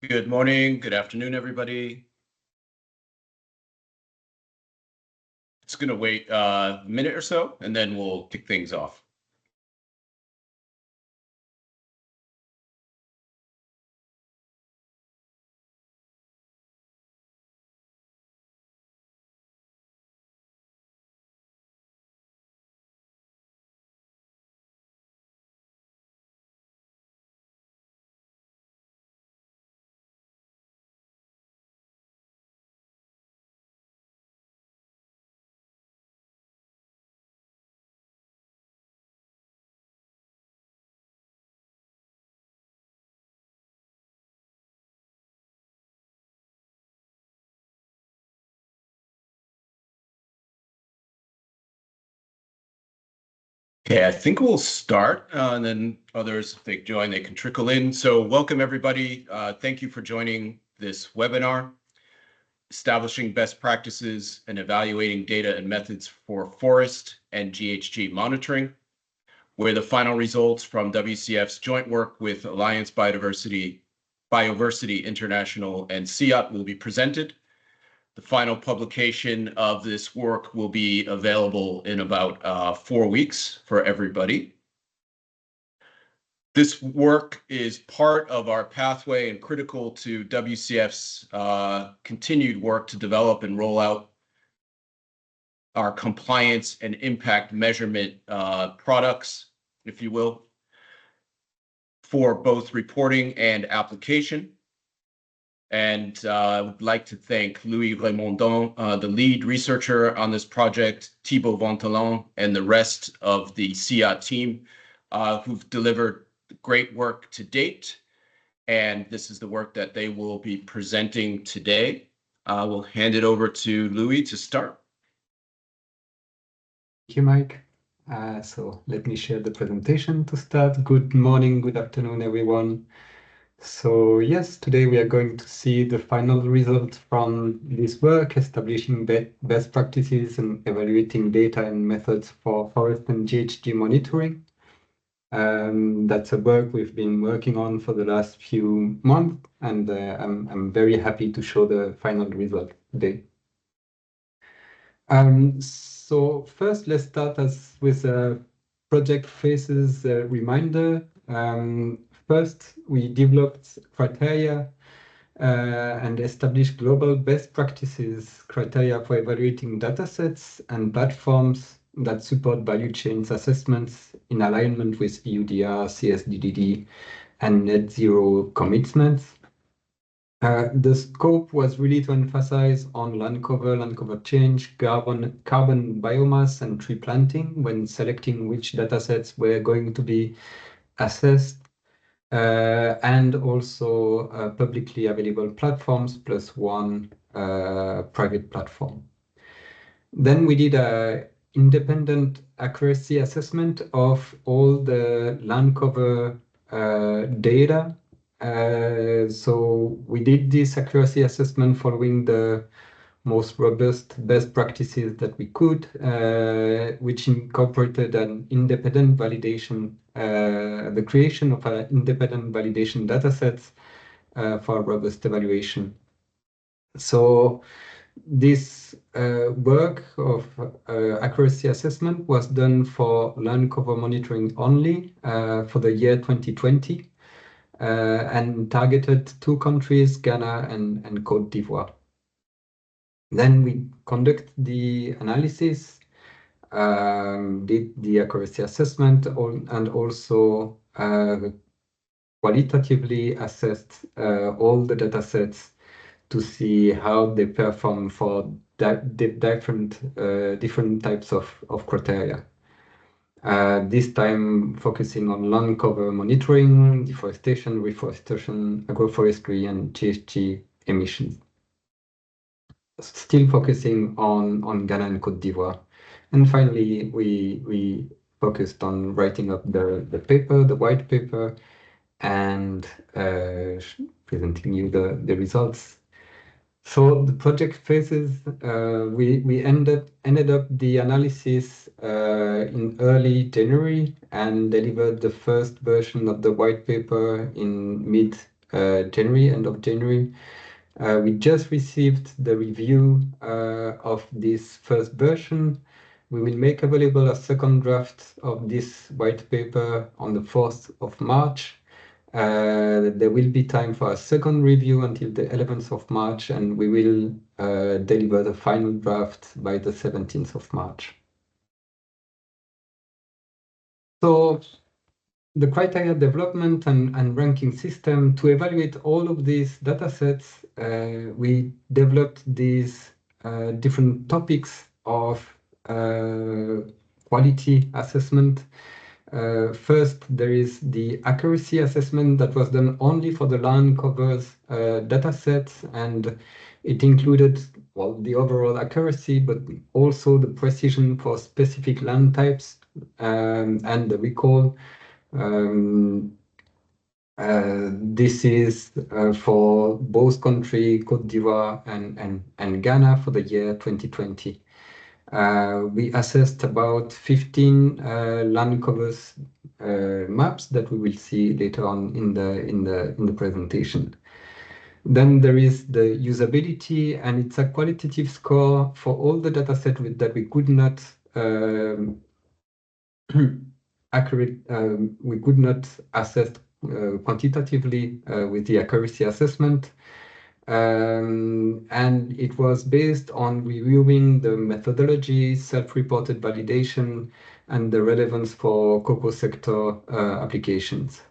Good morning, good afternoon, everybody. It's going to wait a minute or so, and then we'll kick things off. Okay, I think we'll start, and then others, if they join, they can trickle in. So welcome, everybody. Thank you for joining this webinar, Establishing Best Practices and Evaluating Data and Methods for Forest and GHG Monitoring, where the final results from WCF's joint work with Alliance Bioversity International and CIAT will be presented. The final publication of this work will be available in about 4 weeks for everybody. This work is part of our pathway and critical to WCF's continued work to develop and roll out our compliance and impact measurement products, if you will, for both reporting and application. And I would like to thank Louis Raymondon, the lead researcher on this project, Thibaut Ventelon, and the rest of the CIAT team who've delivered great work to date. And this is the work that they will be presenting today. I will hand it over to Louis to start. Thank you, Mike. So let me share the presentation to start. Good morning, good afternoon, everyone. So yes, today we are going to see the final results from this work, establishing best practices and evaluating data and methods for forest and GHG monitoring. That's a work we've been working on for the last few months, and I'm very happy to show the final result today. So first, let's start with a project phases reminder. First, we developed criteria and established global best practices criteria for evaluating datasets and platforms that support value chains assessments in alignment with EUDR, CSDDD, and net zero commitments. The scope was really to emphasize on land cover change, carbon biomass, and tree planting when selecting which datasets were going to be assessed, and also publicly available platforms plus one private platform. Then we did an independent accuracy assessment of all the land cover data. So we did this accuracy assessment following the most robust best practices that we could, which incorporated an independent validation, the creation of an independent validation datasets for robust evaluation. So this work of accuracy assessment was done for land cover monitoring only for the year 2020 and targeted 2 countries, Ghana and Côte d'Ivoire. Then we conduct the analysis, did the accuracy assessment, and also qualitatively assessed all the datasets to see how they perform for different types of criteria. This time focusing on land cover monitoring, deforestation, reforestation, agroforestry, and GHG emissions. Still focusing on Ghana and Côte d'Ivoire. And finally, we focused on writing up the paper, the white paper, and presenting you the results. So the project phases, we ended up the analysis in early January and delivered the first version of the white paper in mid January, end of January. We just received the review of this first version. We will make available a second draft of this white paper on the 4th of March. There will be time for a second review until the 11th of March, and we will deliver the final draft by the 17th of March. So the criteria development and ranking system, to evaluate all of these data sets, we developed these different topics of quality assessment. First, there is the accuracy assessment that was done only for the land covers data sets, and it included, well, the overall accuracy, but also the precision for specific land types and the recall. This is for both countries, Côte d'Ivoire and Ghana, for the year 2020. We assessed about 15 land covers maps that we will see later on in the presentation. Then there is the usability, and it's a qualitative score for all the data set that we could not we could not assess quantitatively with the accuracy assessment. And it was based on reviewing the methodology, self-reported validation, and the relevance for cocoa sector applications.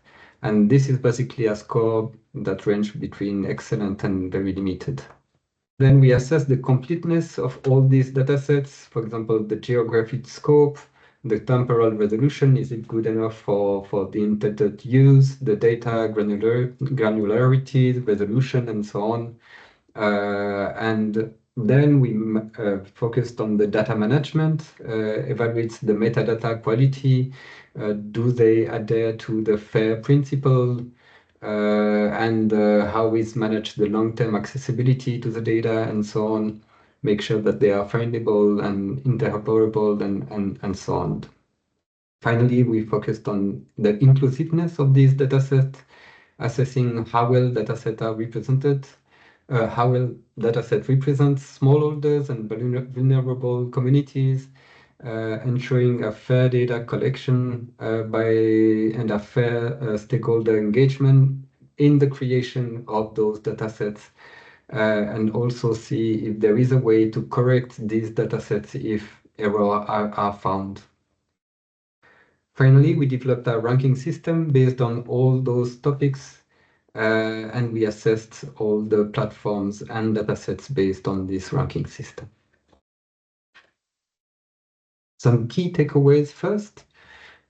And this is basically a score that ranges between excellent and very limited. Then we assess the completeness of all these data sets. For example, the geographic scope, the temporal resolution, is it good enough for the intended use, the data granularity, resolution, and so on. And then we focused on the data management, evaluates the metadata quality, do they adhere to the FAIR principle, and how is managed the long-term accessibility to the data, and so on. Make sure that they are findable and interoperable, and so on. Finally, we focused on the inclusiveness of these datasets, assessing how well datasets are represented, how well dataset represents smallholders and vulnerable communities, ensuring a fair data collection and a fair stakeholder engagement in the creation of those datasets, and also see if there is a way to correct these datasets if errors are found. Finally, we developed a ranking system based on all those topics, and we assessed all the platforms and datasets based on this ranking system. Some key takeaways first.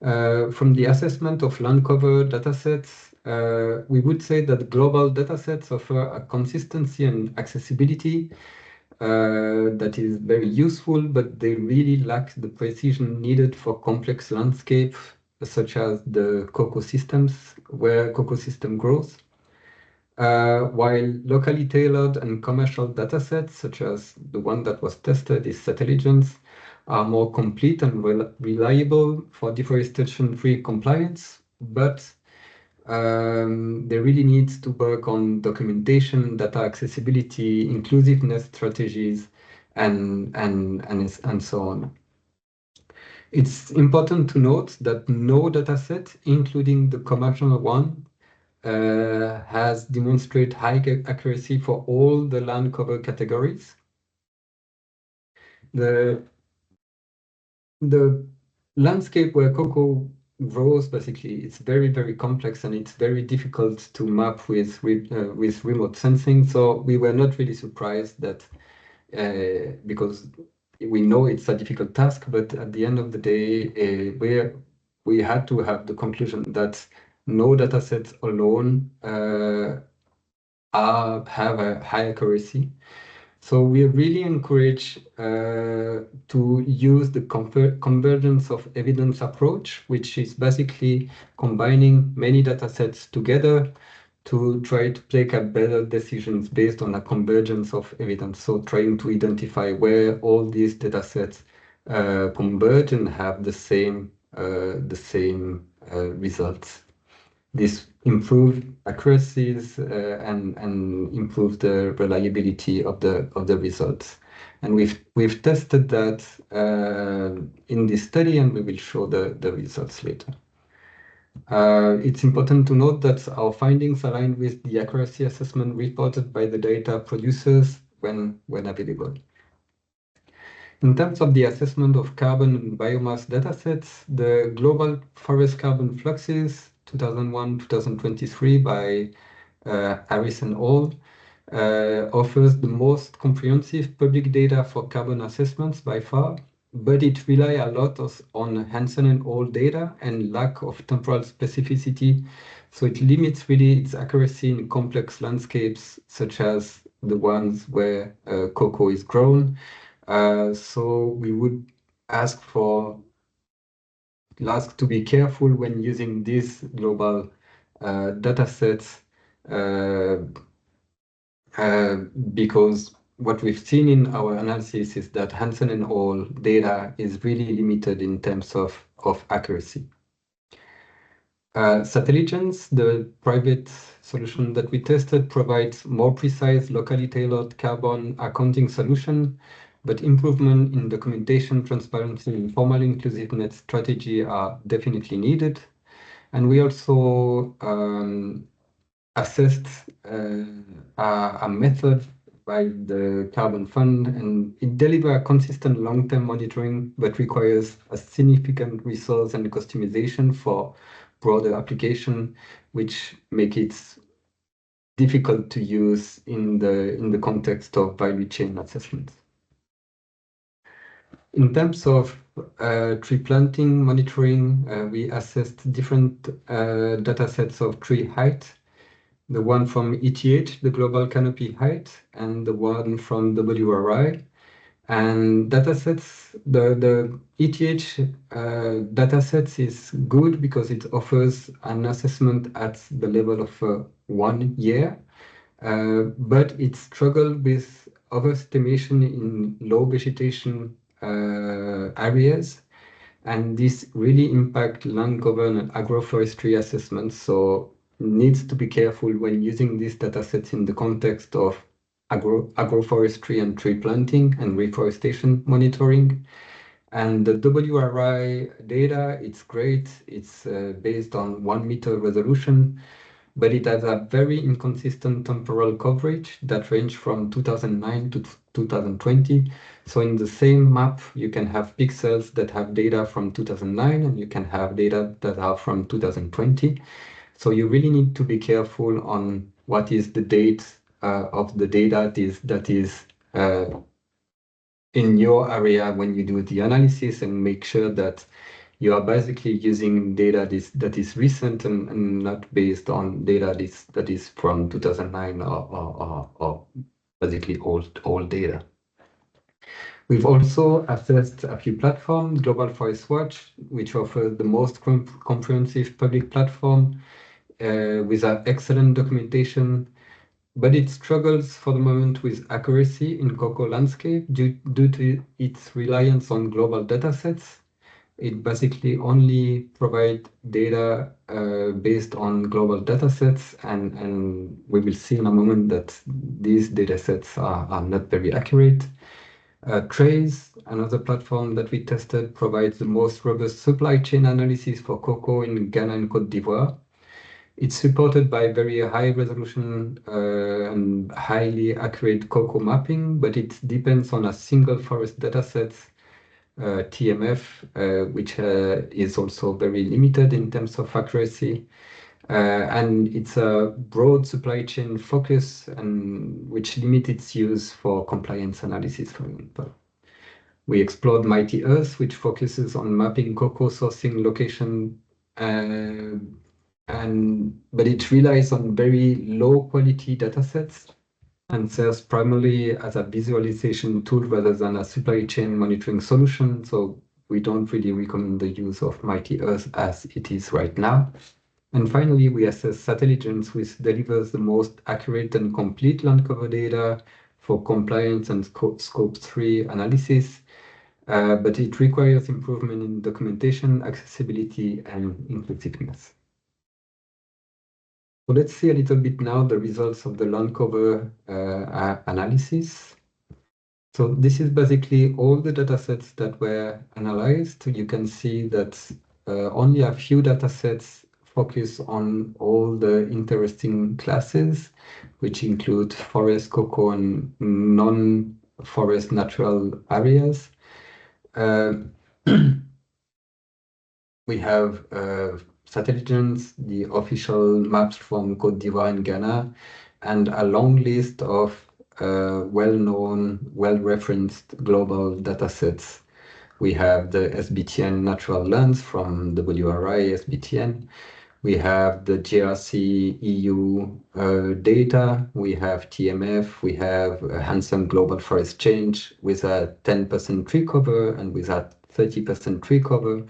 From the assessment of land cover datasets, we would say that global datasets offer a consistency and accessibility that is very useful, but they really lack the precision needed for complex landscapes, such as the cocoa systems, where cocoa system grows. While locally tailored and commercial datasets, such as the one that was tested, is Satelligence, are more complete and reliable for deforestation-free compliance, but they really need to work on documentation, data accessibility, inclusiveness strategies, and so on. It's important to note that no dataset, including the commercial one, has demonstrated high accuracy for all the land cover categories. The landscape where cocoa grows, basically, it's very, very complex, and it's very difficult to map with remote sensing. So we were not really surprised that, because we know it's a difficult task, but at the end of the day, we had to have the conclusion that no datasets alone have a high accuracy. So we really encourage to use the convergence of evidence approach, which is basically combining many datasets together to try to take a better decisions based on a convergence of evidence. So trying to identify where all these datasets converge and have the same results. this improved accuracies and improve the reliability of the results. And we've tested that in this study, and we will show the results later. It's important to note that our findings align with the accuracy assessment reported by the data producers when available. In terms of the assessment of carbon and biomass datasets, the Global Forest Carbon Fluxes 2001-2023 by Harris and al. Offers the most comprehensive public data for carbon assessments by far, but it relies a lot on Hansen and al. Data and lack of temporal specificity, so it limits really its accuracy in complex landscapes such as the ones where cocoa is grown. So we would ask to be careful when using these global data sets because what we've seen in our analysis is that Hansen and al. Data is really limited in terms of accuracy. Satelligence, the private solution that we tested, provides more precise, locally tailored carbon accounting solution, but improvement in documentation, transparency, and formal inclusiveness strategy are definitely needed. And we also assessed a method by the Carbon Fund, and it delivers consistent long-term monitoring, but requires a significant resource and customization for broader application, which make it difficult to use in the context of value chain assessments. In terms of tree planting monitoring, we assessed different data sets of tree height, the one from ETH, the global canopy height, and the one from WRI. And datasets, the ETH datasets is good because it offers an assessment at the level of 1 year, but it struggles with overestimation in low vegetation areas, and this really impact land cover and agroforestry assessments. So needs to be careful when using these datasets in the context of agroforestry and tree planting and reforestation monitoring. And the WRI data, it's great. It's based on 1 meter resolution, but it has a very inconsistent temporal coverage that range from 2009 to 2020. So in the same map, you can have pixels that have data from 2009 and you can have data that are from 2020. So you really need to be careful on what is the date of the data that is in your area when you do the analysis, and make sure that you are basically using data that is recent and not based on data that is from 2009 or basically old data. We've also assessed a few platforms, Global Forest Watch, which offers the most comprehensive public platform with an excellent documentation, but it struggles for the moment with accuracy in cocoa landscape due to its reliance on global datasets. It basically only provides data based on global datasets, and we will see in a moment that these datasets are not very accurate. Trace, another platform that we tested, provides the most robust supply chain analysis for cocoa in Ghana and Côte d'Ivoire. It's supported by very high resolution and highly accurate cocoa mapping, but it depends on a single forest dataset, TMF, which is also very limited in terms of accuracy. And it's a broad supply chain focus, and which limits its use for compliance analysis, for example. We explored Mighty Earth, which focuses on mapping cocoa sourcing location, but it relies on very low quality datasets and serves primarily as a visualization tool rather than a supply chain monitoring solution. So we don't really recommend the use of Mighty Earth as it is right now. And finally, we assess Satelligence, which delivers the most accurate and complete land cover data for compliance and scope 3 analysis, but it requires improvement in documentation, accessibility, and inclusiveness. So let's see a little bit now the results of the land cover analysis. So this is basically all the datasets that were analyzed. You can see that only a few datasets focus on all the interesting classes, which include forest, cocoa, and non-forest natural areas. Uh, we have satellites, the official maps from Côte d'Ivoire and Ghana, and a long list of well-known, well-referenced global datasets. We have the SBTN natural lands from WRI SBTN. We have the GRC EU data. We have TMF. We have a handsome global forest change with a 10% tree cover and with a 30% tree cover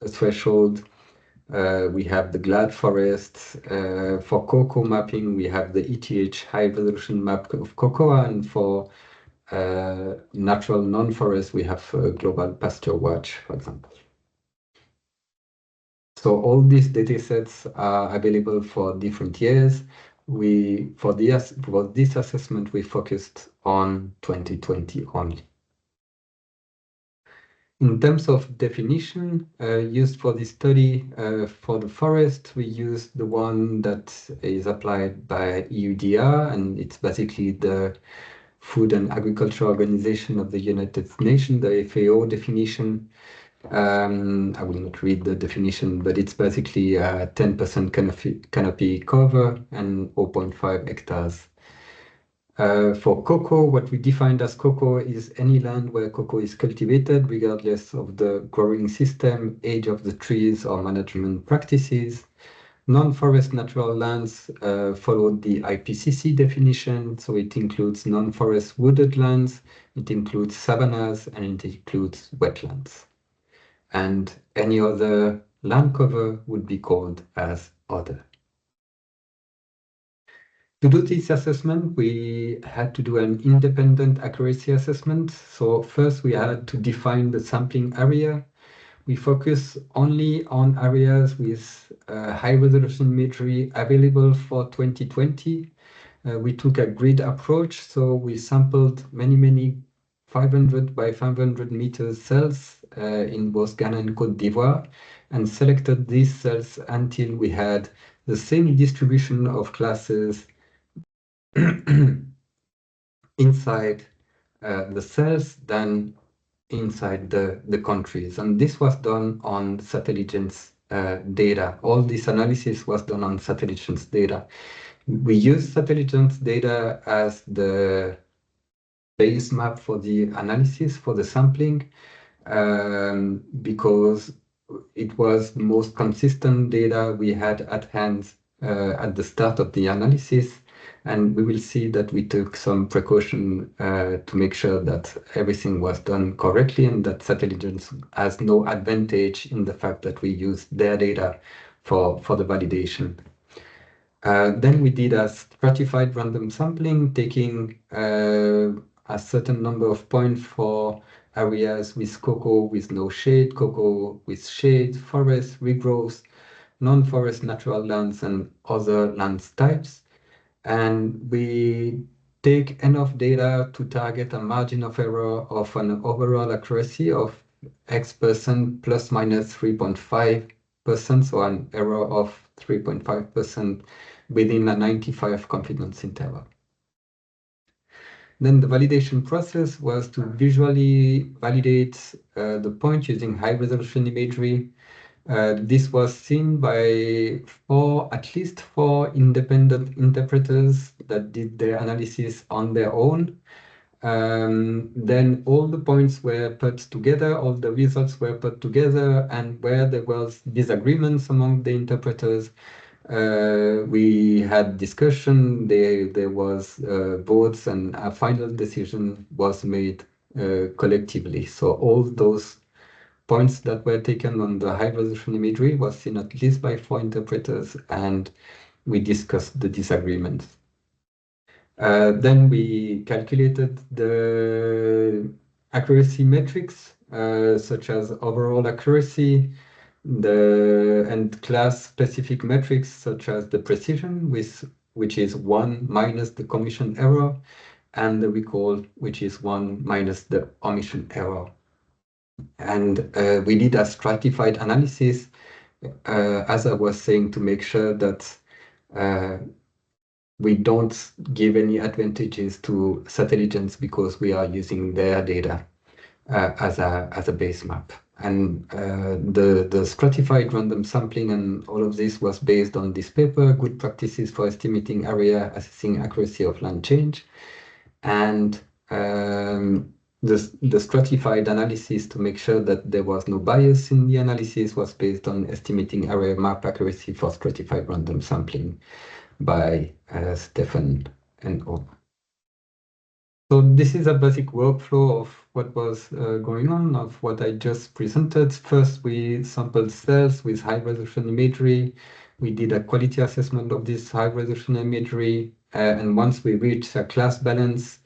threshold. We have the glad forests. For cocoa mapping, we have the ETH high resolution map of cocoa, and for natural non-forest, we have global pasture watch, for example. So all these data sets are available for different years. For this assessment, we focused on 2020 only. In terms of definition used for this study, for the forest, we used the one that is applied by EUDR, and it's basically the Food and Agriculture Organization of the United Nations, the FAO definition. I will not read the definition, but it's basically a 10% canopy cover and 0.5 hectares. For cocoa, what we defined as cocoa is any land where cocoa is cultivated, regardless of the growing system, age of the trees, or management practices. Non-forest natural lands followed the IPCC definition, so it includes non-forest wooded lands, it includes savannas, and it includes wetlands. And any other land cover would be called as other. To do this assessment, we had to do an independent accuracy assessment. So first we had to define the sampling area. We focus only on areas with high resolution imagery available for 2020. We took a grid approach, so we sampled many 500 by 500 meters cells in both Ghana and Côte d'Ivoire, and selected these cells until we had the same distribution of classes inside the cells than inside the countries. And this was done on Satelligence data. All this analysis was done on Satelligence data. We use Satelligence data as the base map for the analysis, for the sampling, because it was the most consistent data we had at hand at the start of the analysis. And we will see that we took some precaution to make sure that everything was done correctly and that Satelligence has no advantage in the fact that we use their data for the validation. Then we did a stratified random sampling, taking a certain number of points for areas with cocoa with no shade, cocoa with shade, forest, regrowth, non-forest natural lands, and other land types. And we take enough data to target a margin of error of an overall accuracy of X% plus minus 3.5%, so an error of 3.5% within a 95 confidence interval. Then the validation process was to visually validate the point using high resolution imagery. This was seen by at least four independent interpreters that did their analysis on their own. Then all the points were put together, all the results were put together, and where there was disagreements among the interpreters, we had discussion, there was votes, and a final decision was made collectively. So all those points that were taken on the high resolution imagery was seen at least by four interpreters, and we discussed the disagreements. Then we calculated the accuracy metrics, such as overall accuracy, and class-specific metrics such as the precision, which is 1 minus the commission error, and the recall, which is 1 minus the omission error. And we did a stratified analysis, as I was saying, to make sure that we don't give any advantages to Satelligents because we are using their data as a base map. And the stratified random sampling and all of this was based on this paper, Good Practices for Estimating Area Assessing Accuracy of Land Change. And the stratified analysis to make sure that there was no bias in the analysis was based on estimating area map accuracy for stratified random sampling by Stefan and all. So this is a basic workflow of what was going on, of what I just presented. First, we sampled cells with high-resolution imagery. We did a quality assessment of this high-resolution imagery. And once we reached a class balance,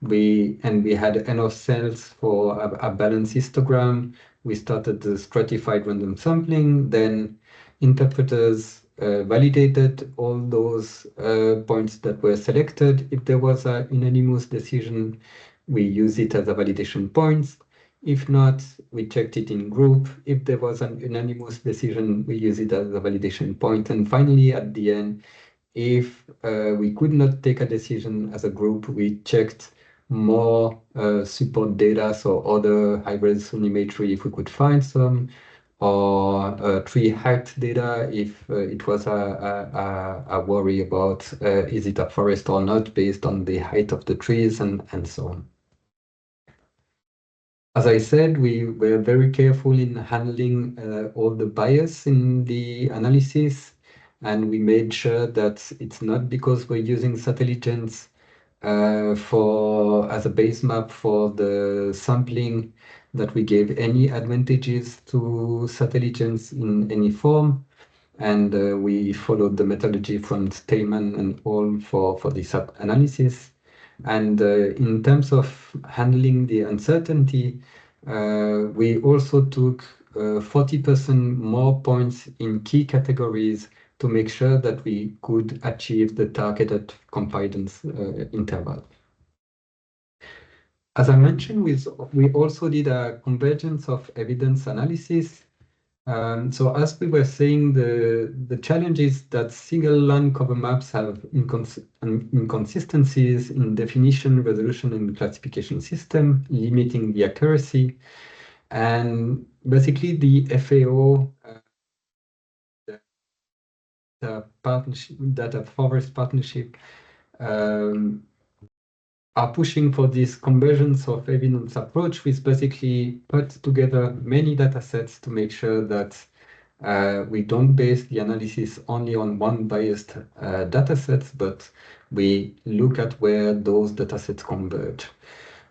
we had enough cells for a balanced histogram. We started the stratified random sampling. Then interpreters validated all those points that were selected. If there was a unanimous decision, we use it as a validation point. If not, we checked it in group. If there was an unanimous decision, we use it as a validation point. And finally, at the end, if we could not take a decision as a group, we checked more support data, so other high-resolution imagery if we could find some, or tree height data if it was a worry about is it a forest or not based on the height of the trees and so on. As I said, we were very careful in handling all the bias in the analysis, and we made sure that it's not because we're using Satelligents as a base map for the sampling that we gave any advantages to Satelligents in any form. And we followed the methodology from Stayman and all for this analysis. And in terms of handling the uncertainty, we also took 40% more points in key categories to make sure that we could achieve the targeted confidence interval. As I mentioned, we also did a convergence of evidence analysis. So as we were saying, the challenge is that single land cover maps have inconsistencies in definition, resolution, and classification system, limiting the accuracy. And basically the FAO, the partnership, Data Forest Partnership, are pushing for this convergence of evidence approach, which basically put together many data sets to make sure that we don't base the analysis only on one biased data set, but we look at where those data sets converge.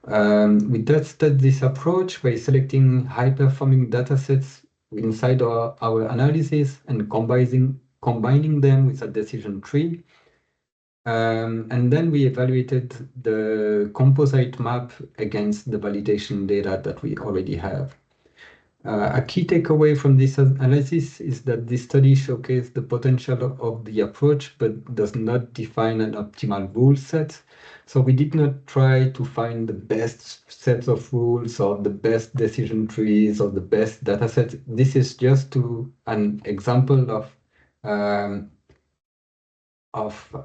We tested this approach by selecting high-performing data sets inside our analysis and combining them with a decision tree. And then we evaluated the composite map against the validation data that we already have. A key takeaway from this analysis is that this study showcased the potential of the approach, but does not define an optimal rule set. So we did not try to find the best sets of rules or the best decision trees or the best data sets. This is just an example of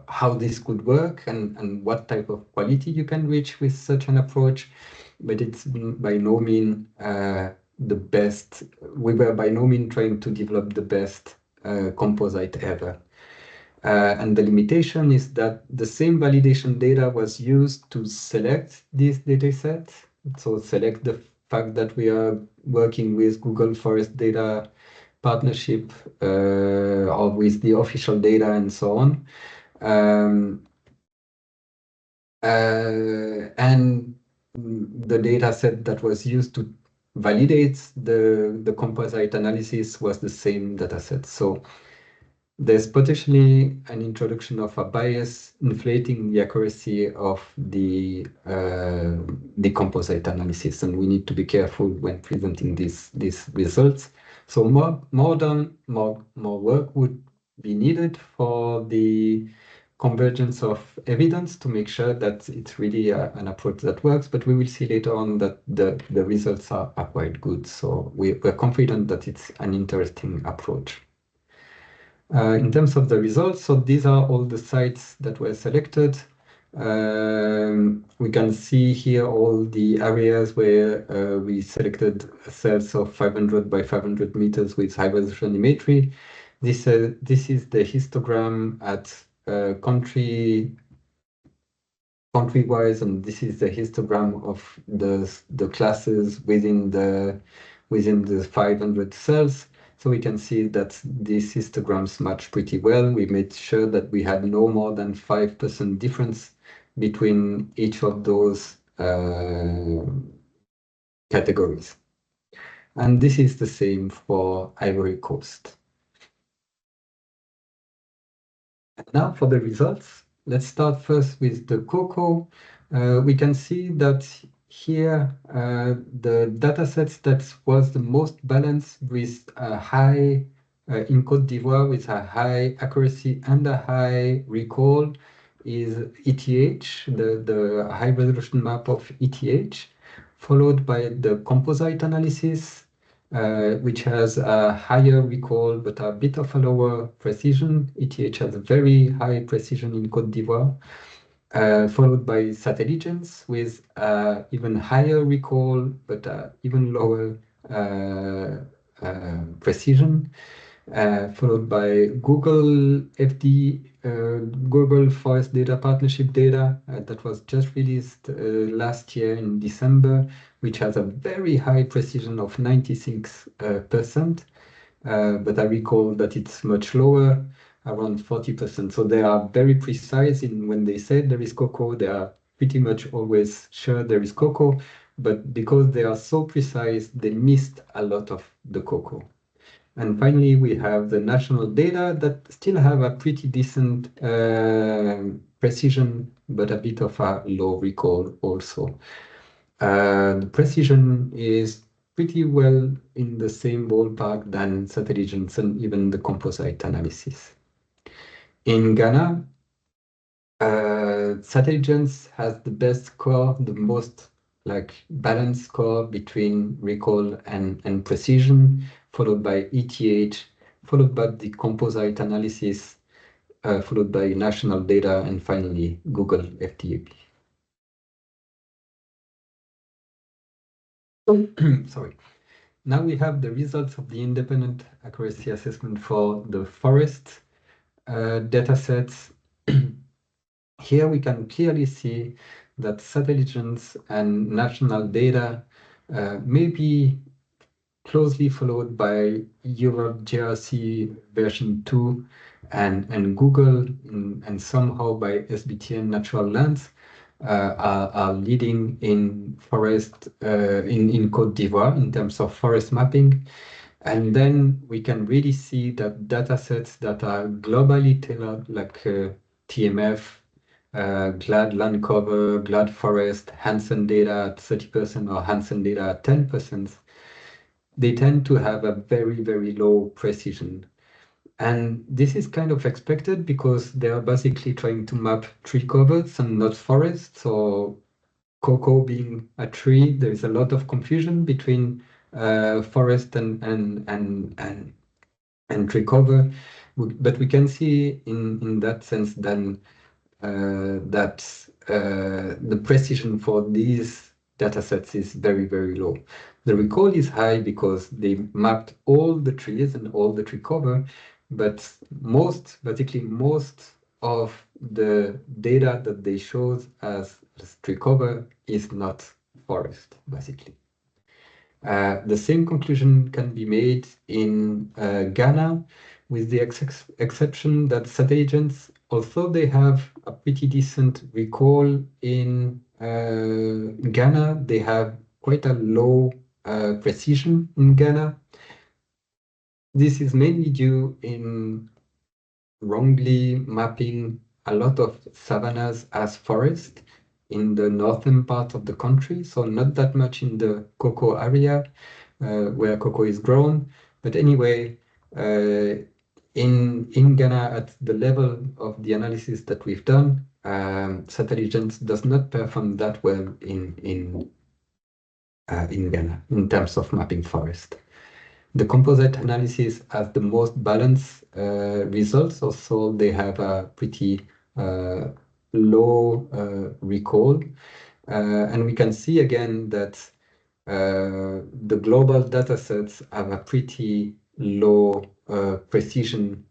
how this could work and what type of quality you can reach with such an approach, but it's by no means the best. We were by no means trying to develop the best composite ever. And the limitation is that the same validation data was used to select this data set. So select the fact that we are working with Google Forest Data Partnership or with the official data and so on. And the data set that was used to validate the composite analysis was the same data set. So there's potentially an introduction of a bias inflating the accuracy of the composite analysis, and we need to be careful when presenting these results. So more work would be needed for the convergence of evidence to make sure that it's really an approach that works, but we will see later on that the results are quite good. So we're confident that it's an interesting approach. In terms of the results, so these are all the sites that were selected. We can see here all the areas where we selected cells of 500 by 500 meters with high resolution imagery. This is the histogram at country-wise, and this is the histogram of the classes within the 500 cells. So we can see that these histograms match pretty well. We made sure that we had no more than 5% difference between each of those categories. And this is the same for Ivory Coast. And now for the results. Let's start first with the cocoa. We can see that here the datasets that was the most balanced with a high in Côte d'Ivoire with a high accuracy and a high recall is ETH, the high resolution map of ETH, followed by the composite analysis, which has a higher recall but a bit of a lower precision. ETH has a very high precision in Côte d'Ivoire, followed by Satelligence with even higher recall but even lower precision, followed by Google FD, Google Forest Data Partnership data that was just released last year in December, which has a very high precision of 96%, but I recall that it's much lower, around 40%. So they are very precise in when they say there is cocoa, they are pretty much always sure there is cocoa, but because they are so precise, they missed a lot of the cocoa. And finally, we have the national data that still have a pretty decent precision, but a bit of a low recall also. The precision is pretty well in the same ballpark than Satelligence and even the composite analysis. In Ghana, Satelligence has the best score, the most balanced score between recall and precision, followed by ETH, followed by the composite analysis, followed by national data, and finally Google FDAP. Sorry. Now we have the results of the independent accuracy assessment for the forest datasets. Here we can clearly see that Satelligence and national data may be closely followed by Europe JRC version 2 and Google and somehow by SBTN Natural Lands are leading in forest in Côte d'Ivoire in terms of forest mapping. And then we can really see that data sets that are globally tailored, like TMF, GLAD land cover, GLAD forest, Hansen data at 30% or Hansen data at 10%, they tend to have a very, very low precision. And this is kind of expected because they are basically trying to map tree covers and not forests. So cocoa being a tree, there is a lot of confusion between forest and tree cover. But we can see in that sense then that the precision for these datasets is very, very low. The recall is high because they mapped all the trees and all the tree cover, but basically most of the data that they show as tree cover is not forest, basically. The same conclusion can be made in Ghana, with the exception that Satelligence, although they have a pretty decent recall in Ghana, they have quite a low precision in Ghana. This is mainly due in wrongly mapping a lot of savannas as forest in the northern part of the country, so not that much in the cocoa area where cocoa is grown, But anyway, in Ghana, at the level of the analysis that we've done, Satelligence does not perform that well in Ghana in terms of mapping forest. The composite analysis has the most balanced results. Also, they have a pretty low recall. And we can see again that the global datasets have a pretty low precision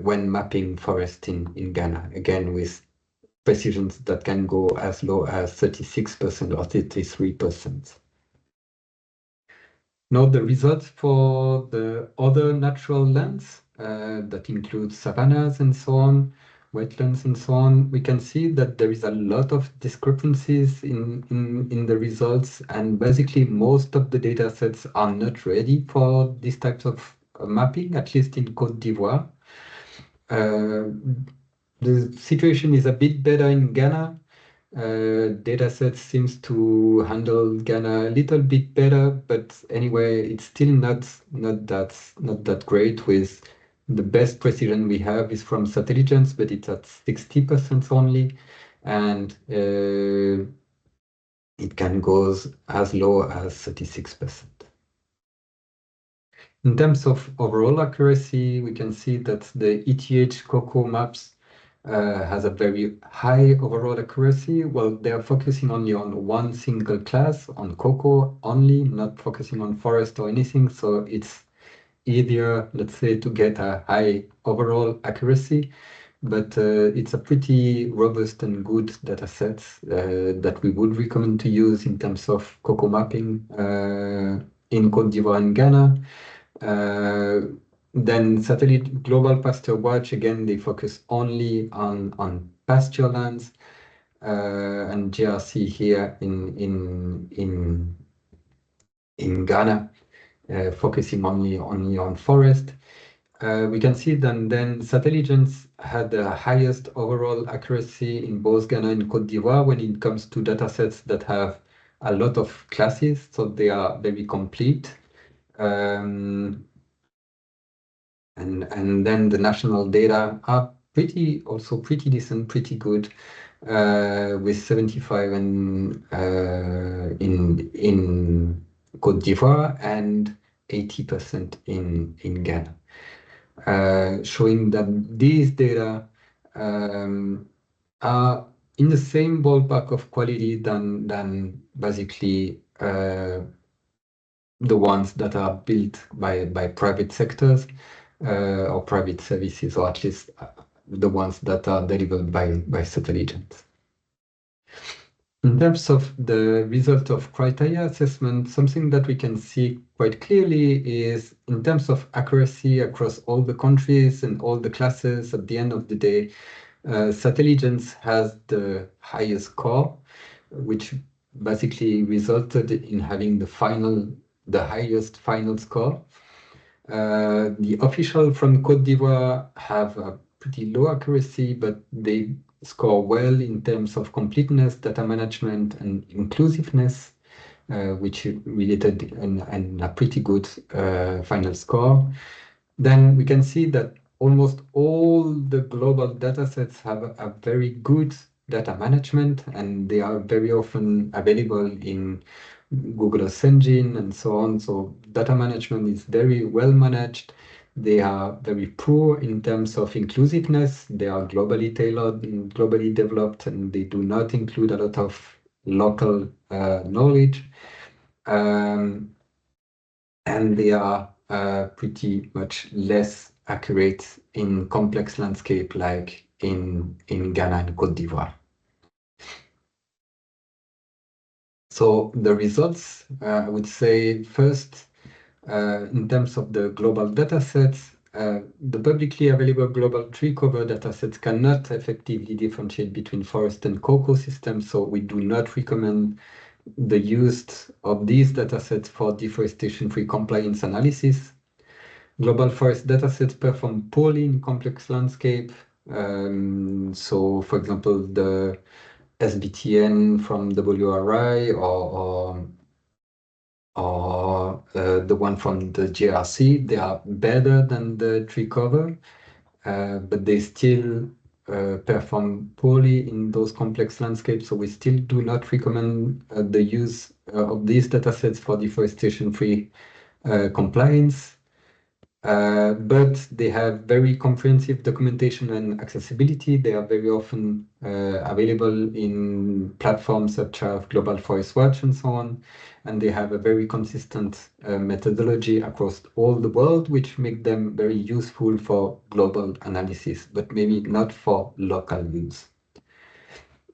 when mapping forest in Ghana, again with precisions that can go as low as 36% or 33%. Now the results for the other natural lands that include savannas and so on, wetlands and so on, we can see that there is a lot of discrepancies in the results, and basically most of the data sets are not ready for these types of mapping, at least in Côte d'Ivoire. The situation is a bit better in Ghana. Datasets seems to handle Ghana a little bit better, but anyway, it's still not that great. With the best precision we have is from Satelligence, but it's at 60% only, and it can go as low as 36%. In terms of overall accuracy, we can see that the ETH COCO maps has a very high overall accuracy. Well, they're focusing only on one single class, on cocoa only, not focusing on forest or anything. So it's easier, let's say, to get a high overall accuracy, but it's a pretty robust and good data set that we would recommend to use in terms of cocoa mapping in Côte d'Ivoire and Ghana. Then Satellite Global Pasture Watch, again, they focus only on pasture lands, and GRC here in Ghana, focusing only on forest. We can see then Satelligence had the highest overall accuracy in both Ghana and Côte d'Ivoire when it comes to datasets that have a lot of classes, so they are very complete. And then the national data are also pretty decent, pretty good, with 75 in Côte d'Ivoire and 80% in Ghana, showing that these data are in the same ballpark of quality than basically the ones that are built by private sectors or private services, or at least the ones that are delivered by Satelligence. In terms of the result of criteria assessment, something that we can see quite clearly is in terms of accuracy across all the countries and all the classes, at the end of the day, Satelligence has the highest score, which basically resulted in having the highest final score. The official from Côte d'Ivoire have a pretty low accuracy, but they score well in terms of completeness, data management, and inclusiveness, which related in a pretty good final score. Then we can see that almost all the global datasets have a very good data management, and they are very often available in Google Search Engine and so on. So data management is very well managed. They are very poor in terms of inclusiveness. They are globally tailored and globally developed, and they do not include a lot of local knowledge. And they are pretty much less accurate in complex landscape like in Ghana and Côte d'Ivoire. So the results, I would say first, in terms of the global datasets, the publicly available global tree cover datasets cannot effectively differentiate between forest and cocoa systems, so we do not recommend the use of these datasets for deforestation-free compliance analysis. Global forest datasets perform poorly in complex landscape. So, for example, the SBTN from WRI or or the one from the JRC. They are better than the tree cover, but they still perform poorly in those complex landscapes. So we still do not recommend the use of these datasets for deforestation-free compliance. But they have very comprehensive documentation and accessibility. They are very often available in platforms such as Global Forest Watch and so on. And they have a very consistent methodology across all the world, which make them very useful for global analysis, but maybe not for local use.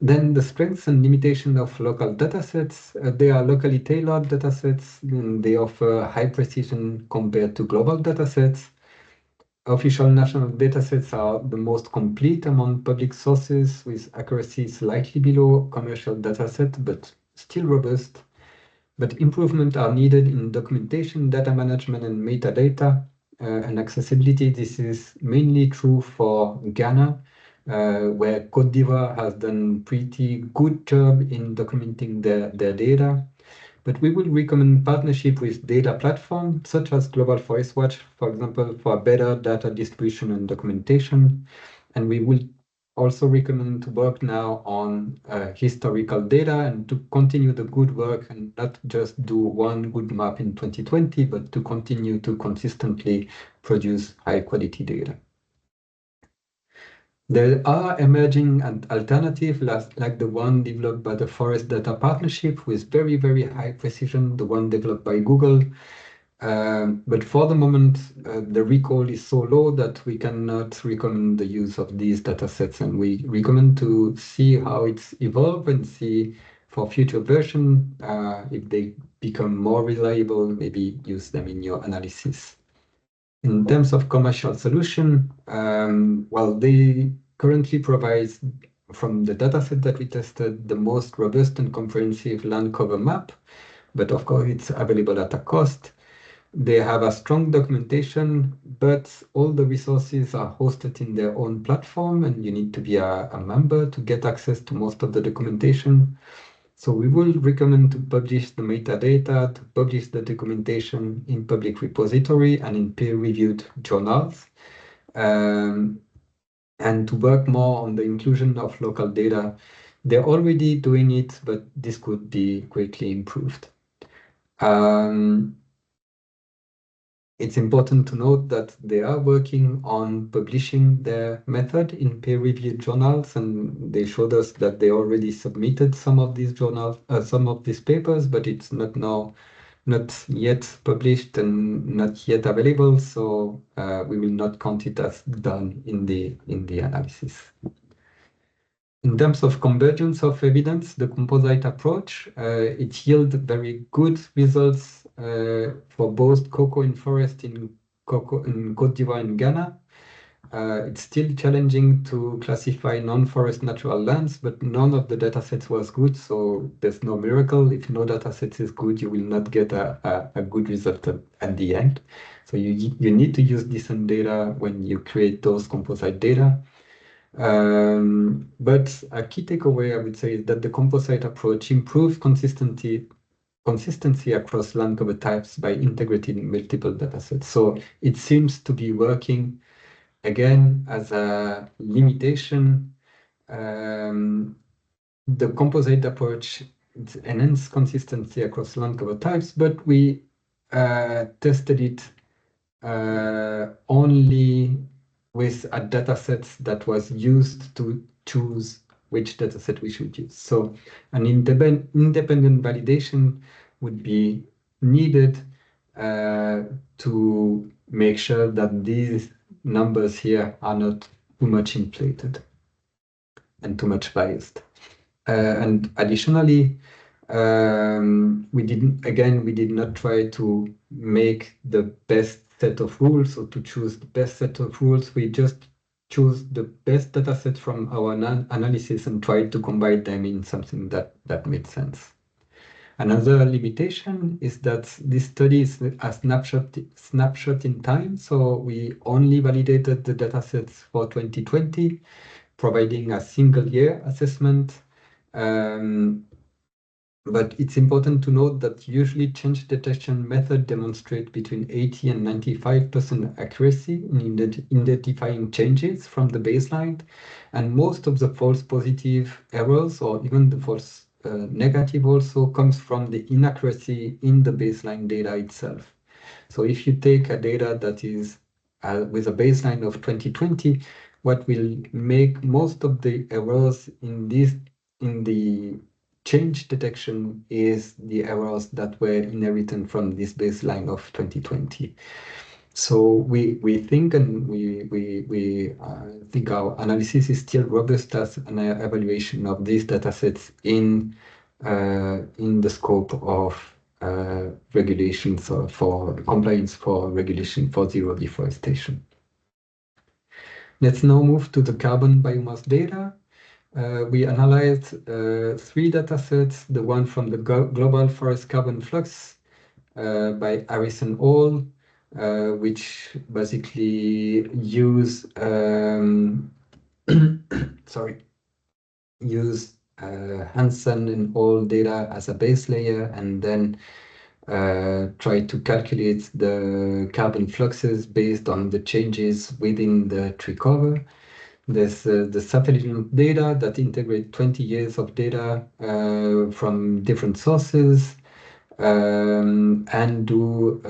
Then the strengths and limitations of local datasets. They are locally tailored datasets. And they offer high precision compared to global datasets. Official national datasets are the most complete among public sources, with accuracy slightly below commercial dataset, but still robust. But improvements are needed in documentation, data management, and metadata and accessibility. This is mainly true for Ghana, where Côte d'Ivoire has done pretty good job in documenting their data. But we will recommend partnership with data platforms such as Global Forest Watch, for example, for better data distribution and documentation. And we will also recommend to work now on historical data and to continue the good work and not just do one good map in 2020, but to continue to consistently produce high quality data. There are emerging and alternatives like the one developed by the Forest Data Partnership with very, very high precision, the one developed by Google. But for the moment, the recall is so low that we cannot recommend the use of these datasets, and we recommend to see how it's evolved and see for future version, if they become more reliable, maybe use them in your analysis. In terms of commercial solution, well, they currently provide, from the dataset that we tested, the most robust and comprehensive land cover map, but of course it's available at a cost. They have a strong documentation, but all the resources are hosted in their own platform, and you need to be a member to get access to most of the documentation. So we will recommend to publish the metadata, to publish the documentation in public repository and in peer-reviewed journals, and to work more on the inclusion of local data. They're already doing it, but this could be greatly improved. It's important to note that they are working on publishing their method in peer-reviewed journals, and they showed us that they already submitted some of these journals, some of these papers, but it's not yet published and not yet available. So we will not count it as done in the analysis. In terms of convergence of evidence, the composite approach, it yields very good results for both cocoa in forest in Côte d'Ivoire and Ghana. It's still challenging to classify non-forest natural lands, but none of the datasets was good, so there's no miracle. If no dataset is good, you will not get a good result at the end. So you need to use decent data when you create those composite data. But a key takeaway, I would say, is that the composite approach improves consistency across land cover types by integrating multiple datasets. So it seems to be working. Again, as a limitation, the composite approach enhances consistency across land cover types, but we tested it only with a dataset that was used to choose which dataset we should use. So an independent validation would be needed to make sure that these numbers here are not too much inflated and too much biased. And additionally, we did not try to make the best set of rules or to choose the best set of rules. We just choose the best data set from our analysis and try to combine them in something that made sense. Another limitation is that this study is a snapshot in time. So we only validated the datasets for 2020, providing a single year assessment. But it's important to note that usually change detection method demonstrate between 80 and 95% accuracy in identifying changes from the baseline. And most of the false positive errors or even the false negative also comes from the inaccuracy in the baseline data itself. So if you take a data that is with a baseline of 2020, what will make most of the errors in the change detection is the errors that were inherited from this baseline of 2020. So we think and we think our analysis is still robust as an evaluation of these datasets in the scope of regulations for compliance for regulation for zero deforestation. Let's now move to the carbon biomass data. We analyzed 3 datasets, the one from the global forest carbon flux by Harris and al., which basically use Hansen and all data as a base layer and then try to calculate the carbon fluxes based on the changes within the tree cover. There's the satellite data that integrate 20 years of data from different sources and do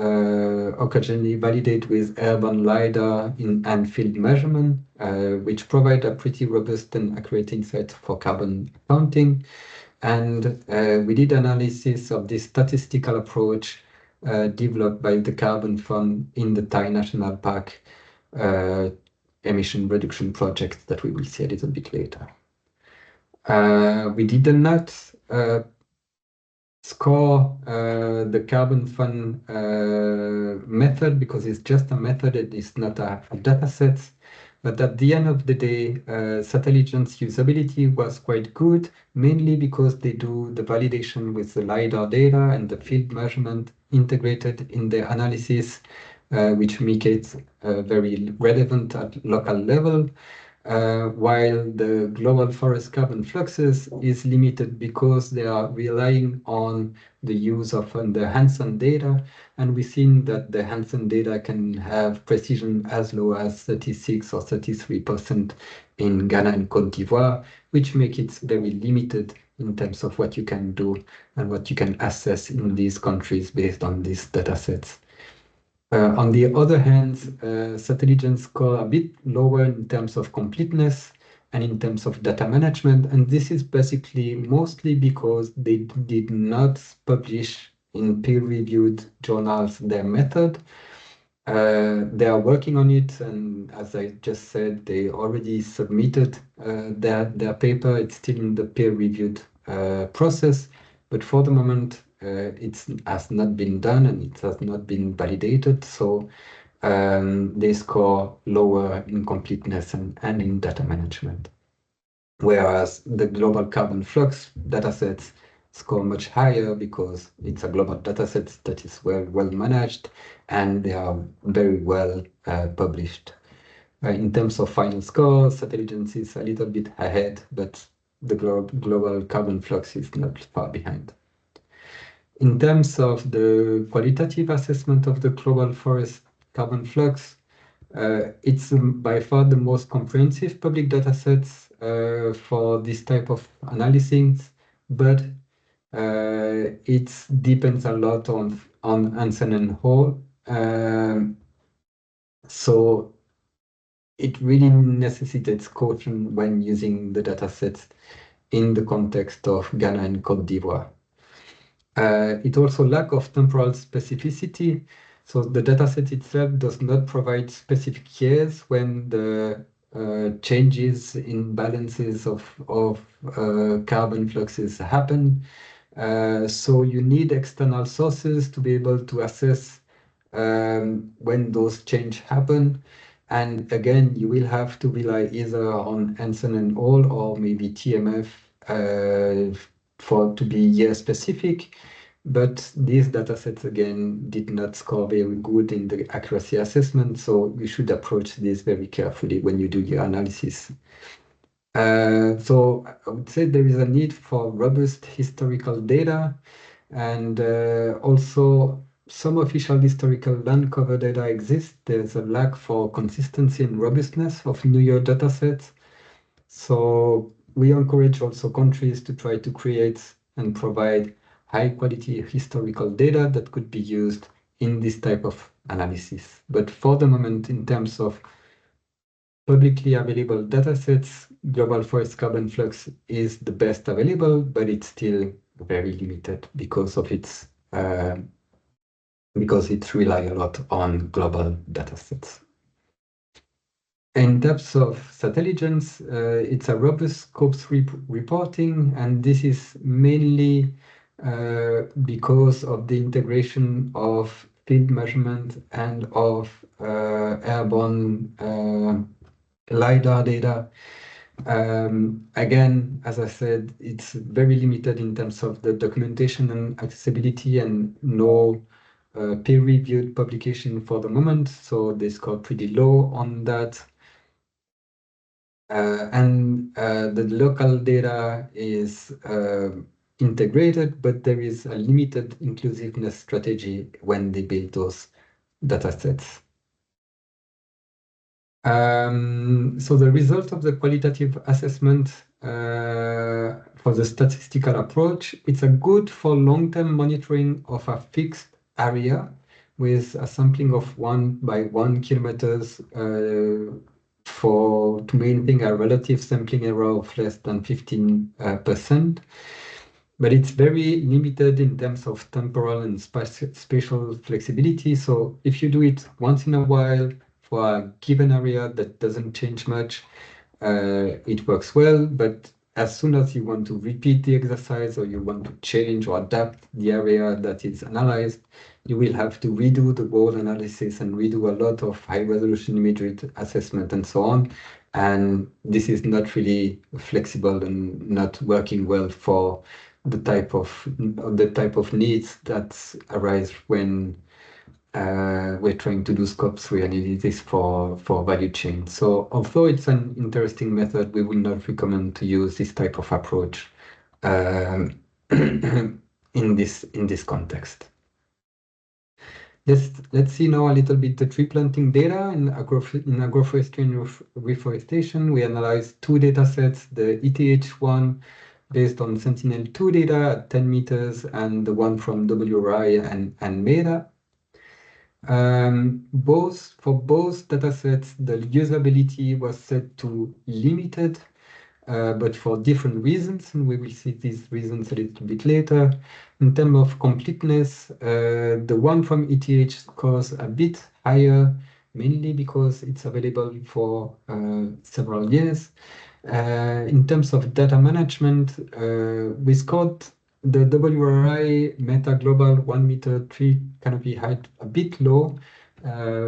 occasionally validate with urban LiDAR and field measurement, which provide a pretty robust and accurate insight for carbon counting. And we did analysis of this statistical approach developed by the Carbon Fund in the Thai National Park emission reduction project that we will see a little bit later. We did not score the Carbon Fund method because it's just a method, it is not a data set. But at the end of the day, Satelligent's usability was quite good, mainly because they do the validation with the LiDAR data and the field measurement integrated in their analysis, which make it very relevant at local level. While the global forest carbon fluxes is limited because they are relying on the use of the Hansen data, and we've seen that the Hansen data can have precision as low as 36 or 33% in Ghana and Cote d'Ivoire, which make it very limited in terms of what you can do and what you can assess in these countries based on these data sets. On the other hand, Satelligent score a bit lower in terms of completeness and in terms of data management. And this is basically mostly because they did not publish in peer-reviewed journals their method. They are working on it. And as I just said, they already submitted their paper. It's still in the peer-reviewed process. But for the moment, it has not been done and it has not been validated. So they score lower in completeness and in data management. Whereas the global carbon flux datasets score much higher because it's a global dataset that is well managed and they are very well published. In terms of final score, Satelligent is a little bit ahead, but the global carbon flux is not far behind. In terms of the qualitative assessment of the global forest carbon flux, it's by far the most comprehensive public data sets for this type of analysis, but it depends a lot on Hansen and Hall. So it really necessitates caution when using the data sets in the context of Ghana and Cote d'Ivoire. It also lack of temporal specificity. So the dataset itself does not provide specific years when the changes in balances of carbon fluxes happen. So you need external sources to be able to assess when those changes happen. And again, you will have to rely either on Hansen and all or maybe TMF to be year specific. But these datasets again did not score very good in the accuracy assessment, so you should approach this very carefully when you do your analysis. So I would say there is a need for robust historical data, and also some official historical land cover data exists. There's a lack for consistency and robustness of New Year datasets. So we encourage also countries to try to create and provide high quality historical data that could be used in this type of analysis. But for the moment, in terms of publicly available datasets, global forest carbon flux is the best available, but it's still very limited because of its because it relies a lot on global datasets. In terms of Satelligence, it's a robust scopes reporting, and this is mainly because of the integration of field measurement and of airborne LiDAR data. Again, as I said, it's very limited in terms of the documentation and accessibility, and no peer-reviewed publication for the moment, so they score pretty low on that. The local data is integrated, but there is a limited inclusiveness strategy when they build those data sets. So the result of the qualitative assessment for the statistical approach, it's a good for long-term monitoring of a fixed area with a sampling of 1 by 1 kilometers to maintain a relative sampling error of less than 15%. But it's very limited in terms of temporal and spatial flexibility. So if you do it once in a while for a given area that doesn't change much, it works well. But as soon as you want to repeat the exercise or you want to change or adapt the area that is analyzed, you will have to redo the whole analysis and redo a lot of high resolution imagery assessment and so on. And this is not really flexible and not working well for the type of needs that arise when we're trying to do scope 3 analysis for value chain. So although it's an interesting method, we would not recommend to use this type of approach in this context. Let's see now a little bit the tree planting data in agroforestry and reforestation. We analyzed 2 data sets, the ETH one based on Sentinel-2 data at 10 meters and the one from WRI and MEDA. For both datasets, the usability was set to limited, but for different reasons, and we will see these reasons a little bit later. In terms of completeness, the one from ETH scores a bit higher, mainly because it's available for several years. In terms of data management, we scored the WRI Meta Global 1 meter tree canopy height a bit low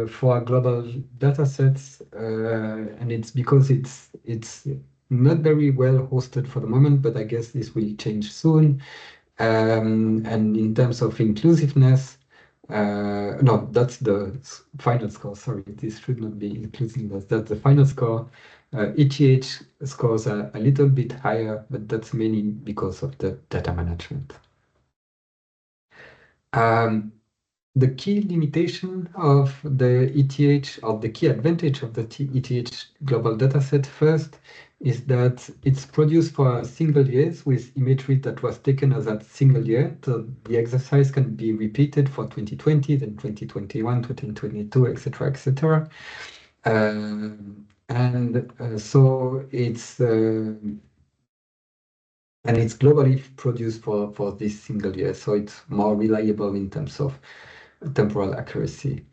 for our global data sets, and it's because it's not very well hosted for the moment, but I guess this will change soon. And in terms of inclusiveness, no, that's the final score. Sorry, this should not be inclusiveness. That's the final score. ETH scores are a little bit higher, but that's mainly because of the data management. The key limitation of the ETH, or the key advantage of the ETH global dataset first, is that it's produced for a single year with imagery that was taken as a single year. So the exercise can be repeated for 2020, then 2021, 2022, etc., etc. So it's globally produced for this single year, so it's more reliable in terms of temporal accuracy.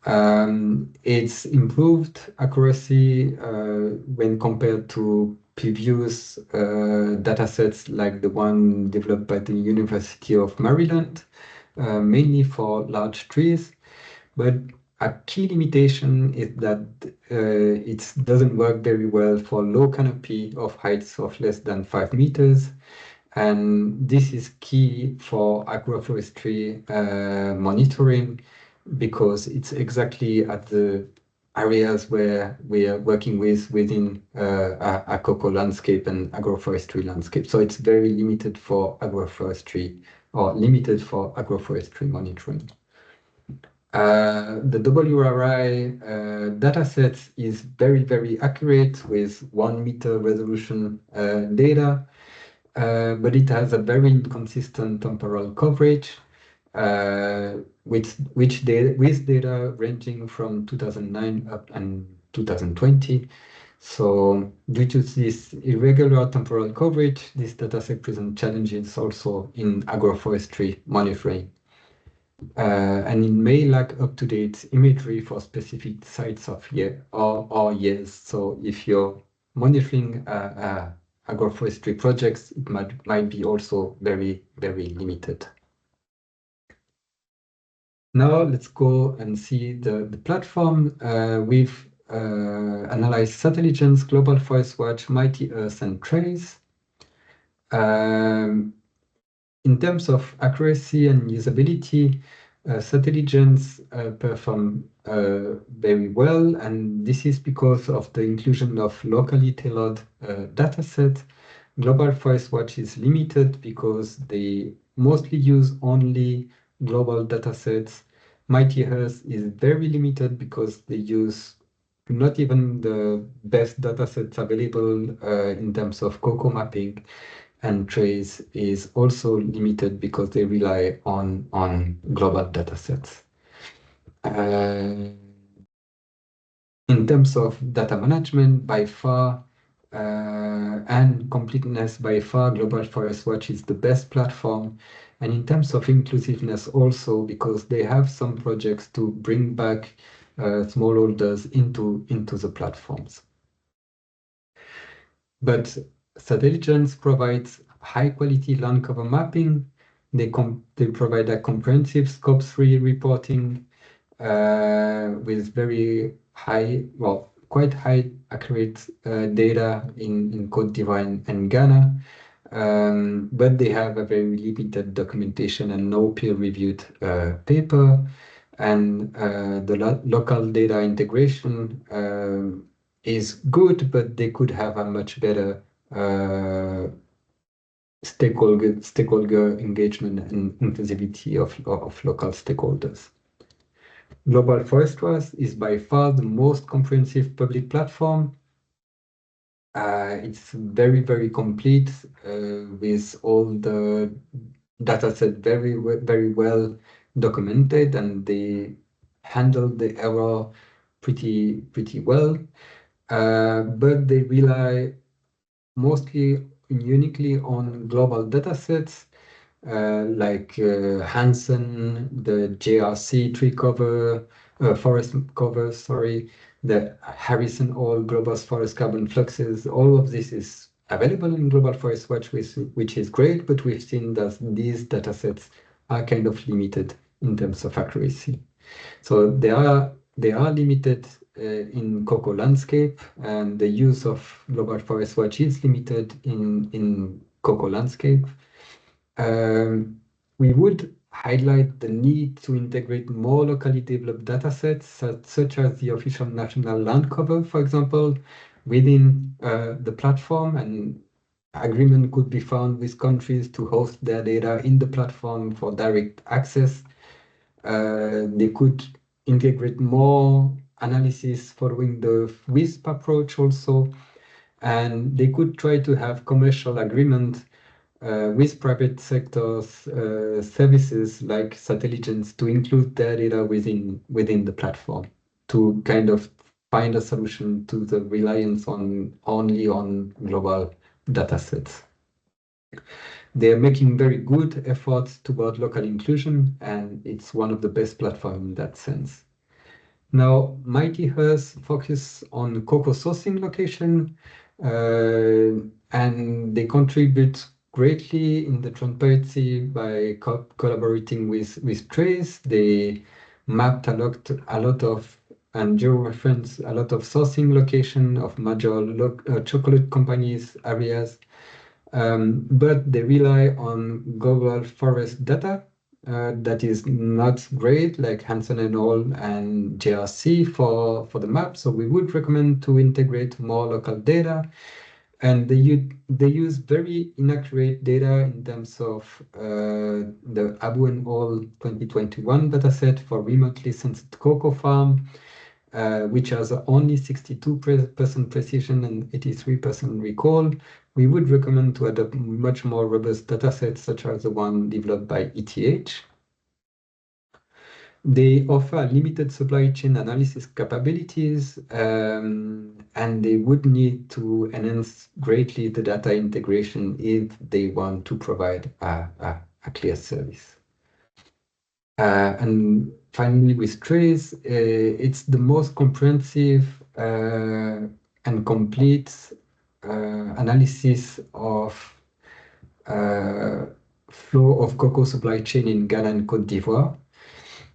It's improved accuracy when compared to previous datasets like the one developed by the University of Maryland, mainly for large trees. But a key limitation is that it doesn't work very well for low canopy of heights of less than 5 meters. And this is key for agroforestry monitoring because it's exactly at the areas where we are working within a cocoa landscape and agroforestry landscape. So it's very limited for agroforestry or limited for agroforestry monitoring. The WRI dataset is very, very accurate with 1 meter resolution data, but it has a very inconsistent temporal coverage, with data ranging from 2009 up and 2020. So due to this irregular temporal coverage, this dataset presents challenges also in agroforestry monitoring. And it may lack up-to-date imagery for specific sites of year or years. So if you're monitoring agroforestry projects, it might be also very, very limited. Now let's go and see the platform. We've analyzed Satelligence, Global Forest Watch, Mighty Earth, and Trace. In terms of accuracy and usability, Satelligence perform very well, and this is because of the inclusion of locally tailored dataset. Global Forest Watch is limited because they mostly use only global datasets. Mighty Earth is very limited because they use not even the best datasets available in terms of COCO mapping, and Trace is also limited because they rely on global datasets. In terms of data management, by far, and completeness, by far, Global Forest Watch is the best platform. And in terms of inclusiveness also, because they have some projects to bring back smallholders into the platforms. But Satelligence provides high-quality land cover mapping. They provide a comprehensive Scope 3 reporting with very high, well, quite high accurate data in Côte d'Ivoire and Ghana. But they have a very limited documentation and no peer-reviewed paper. And the local data integration is good, but they could have a much better stakeholder engagement and inclusivity of local stakeholders. Global Forest Trust is by far the most comprehensive public platform. It's very, very complete with all the dataset very well documented, and they handle the error pretty well. But they rely mostly uniquely on global datasets like Hansen, the JRC tree cover, forest cover, sorry, the Harrison All global forest carbon fluxes. All of this is available in Global Forest Watch, which is great, but we've seen that these datasets are kind of limited in terms of accuracy. So they are limited in cocoa landscape, and the use of Global Forest Watch is limited in cocoa landscape. We would highlight the need to integrate more locally developed datasets, such as the official national land cover, for example, within the platform, and agreement could be found with countries to host their data in the platform for direct access. They could integrate more analysis following the WISP approach also, and they could try to have commercial agreement with private sectors services like Satelligence to include their data within the platform to kind of find a solution to the reliance only on global datasets. They're making very good efforts toward local inclusion, and it's one of the best platforms in that sense. Now, Mighty Earth focus on cocoa sourcing location, and they contribute greatly in the transparency by collaborating with Trace. They mapped a lot of and georeference a lot of sourcing location of major chocolate companies areas. But they rely on global forest data that is not great, like Hansen et al. And JRC for the map. So we would recommend to integrate more local data. And they use very inaccurate data in terms of the Abu and al. 2021 dataset for remotely sensed cocoa farm, which has only 62% precision and 83% recall. We would recommend to adopt much more robust datasets, such as the one developed by ETH. They offer limited supply chain analysis capabilities, and they would need to enhance greatly the data integration if they want to provide a clear service. And finally, with Trace, it's the most comprehensive and complete analysis of flow of cocoa supply chain in Ghana and Côte d'Ivoire,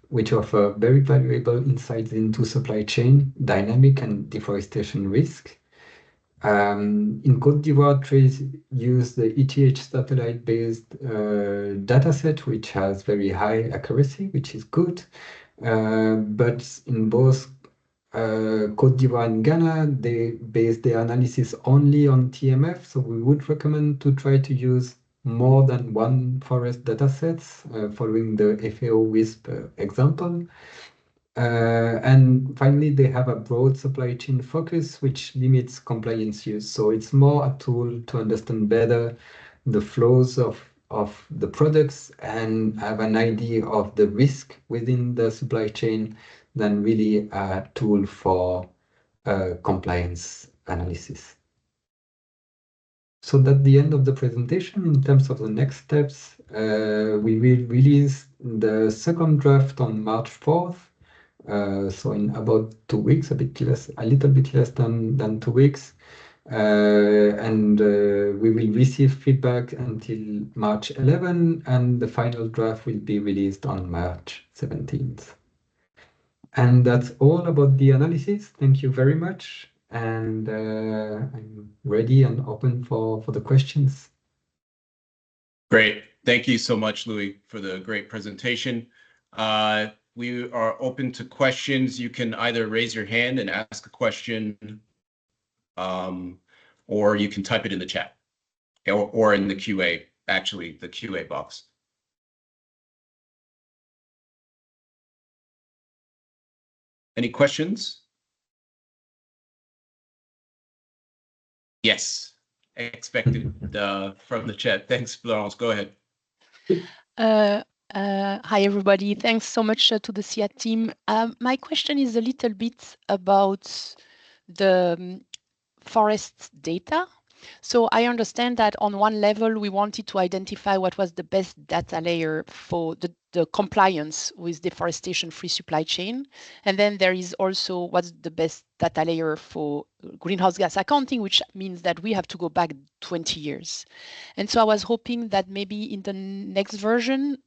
which offer very valuable insights into supply chain dynamic and deforestation risk. In Côte d'Ivoire, Trace used the ETH satellite-based dataset, which has very high accuracy, which is good. But in both Côte d'Ivoire and Ghana, they base their analysis only on TMF. So we would recommend to try to use more than one forest datasets, following the FAO WISP example. And finally, they have a broad supply chain focus, which limits compliance use. So it's more a tool to understand better the flows of the products and have an idea of the risk within the supply chain than really a tool for compliance analysis. So that's the end of the presentation. In terms of the next steps, we will release the second draft on March 4th. So in about 2 weeks, a little bit less than 2 weeks. And we will receive feedback until March 11, and the final draft will be released on March 17th. And that's all about the analysis. Thank you very much. And I'm ready and open for the questions. Great. Thank you so much, Louis, for the great presentation. We are open to questions. You can either raise your hand and ask a question, or you can type it in the chat or in the QA, actually, the QA box. Any questions? Yes, expected from the chat. Thanks, Florence. Go ahead. Hi, everybody. Thanks so much to the CIAT team. My question is a little bit about the forest data. So I understand that on one level, we wanted to identify what was the best data layer for the compliance with deforestation-free supply chain. And then there is also what's the best data layer for greenhouse gas accounting, which means that we have to go back 20 years. And so I was hoping that maybe in the next version,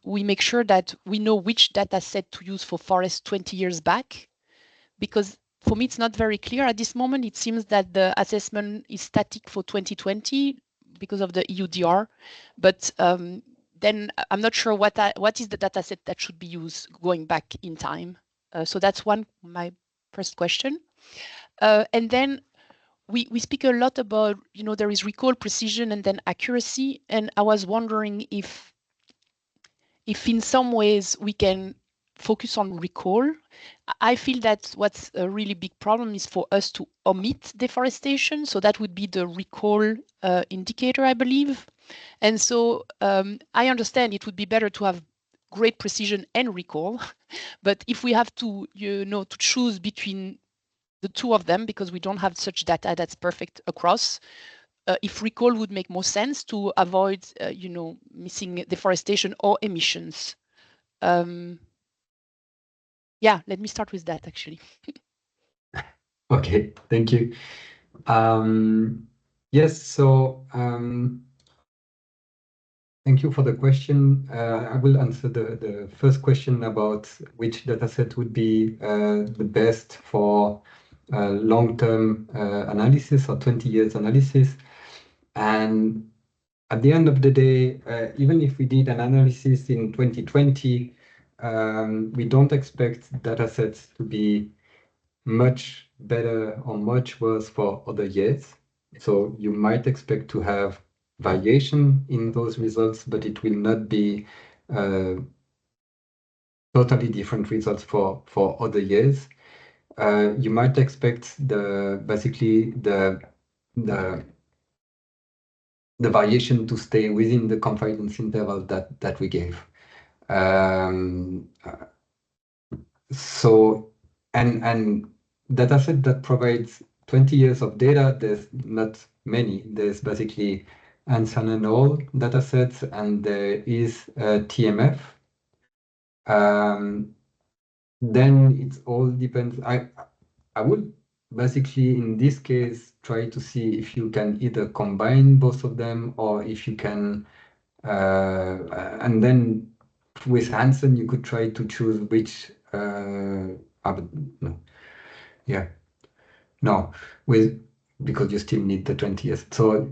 we make sure that we know which data set to use for forest 20 years back, because for me, it's not very clear at this moment. It seems that the assessment is static for 2020 because of the EUDR, but then I'm not sure what is the data set that should be used going back in time. So that's my first question. And then we speak a lot about, there is recall, precision, and then accuracy. And I was wondering if in some ways we can focus on recall. I feel that what's a really big problem is for us to omit deforestation. So that would be the recall indicator, I believe. And so I understand it would be better to have great precision and recall. But if we have to, to choose between the two of them, because we don't have such data that's perfect across, if recall would make more sense to avoid, missing deforestation or emissions. Yeah, let me start with that, actually. Okay, thank you. Yes, so thank you for the question. I will answer the first question about which dataset would be the best for long-term analysis or 20 years analysis. And at the end of the day, even if we did an analysis in 2020, we don't expect datasets to be much better or much worse for other years. So you might expect to have variation in those results, but it will not be totally different results for other years. You might expect basically the variation to stay within the confidence interval that we gave. So and dataset that provides 20 years of data, there's not many. There's basically Hansen and all datasets, and there is TMF. Then it all depends. I would basically, in this case, try to see if you can either combine both of them or if you can, and then with Hansen, you could try to choose which, no, yeah, no, because you still need the 20 years. So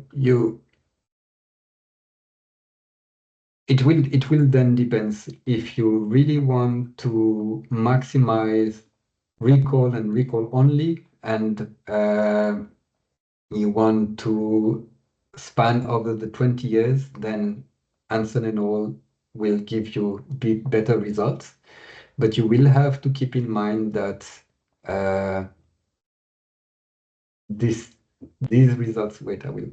it will then depends if you really want to maximize recall and recall only, and you want to span over the 20 years, then Hansen and all will give you better results. But you will have to keep in mind that these results. Wait, I will.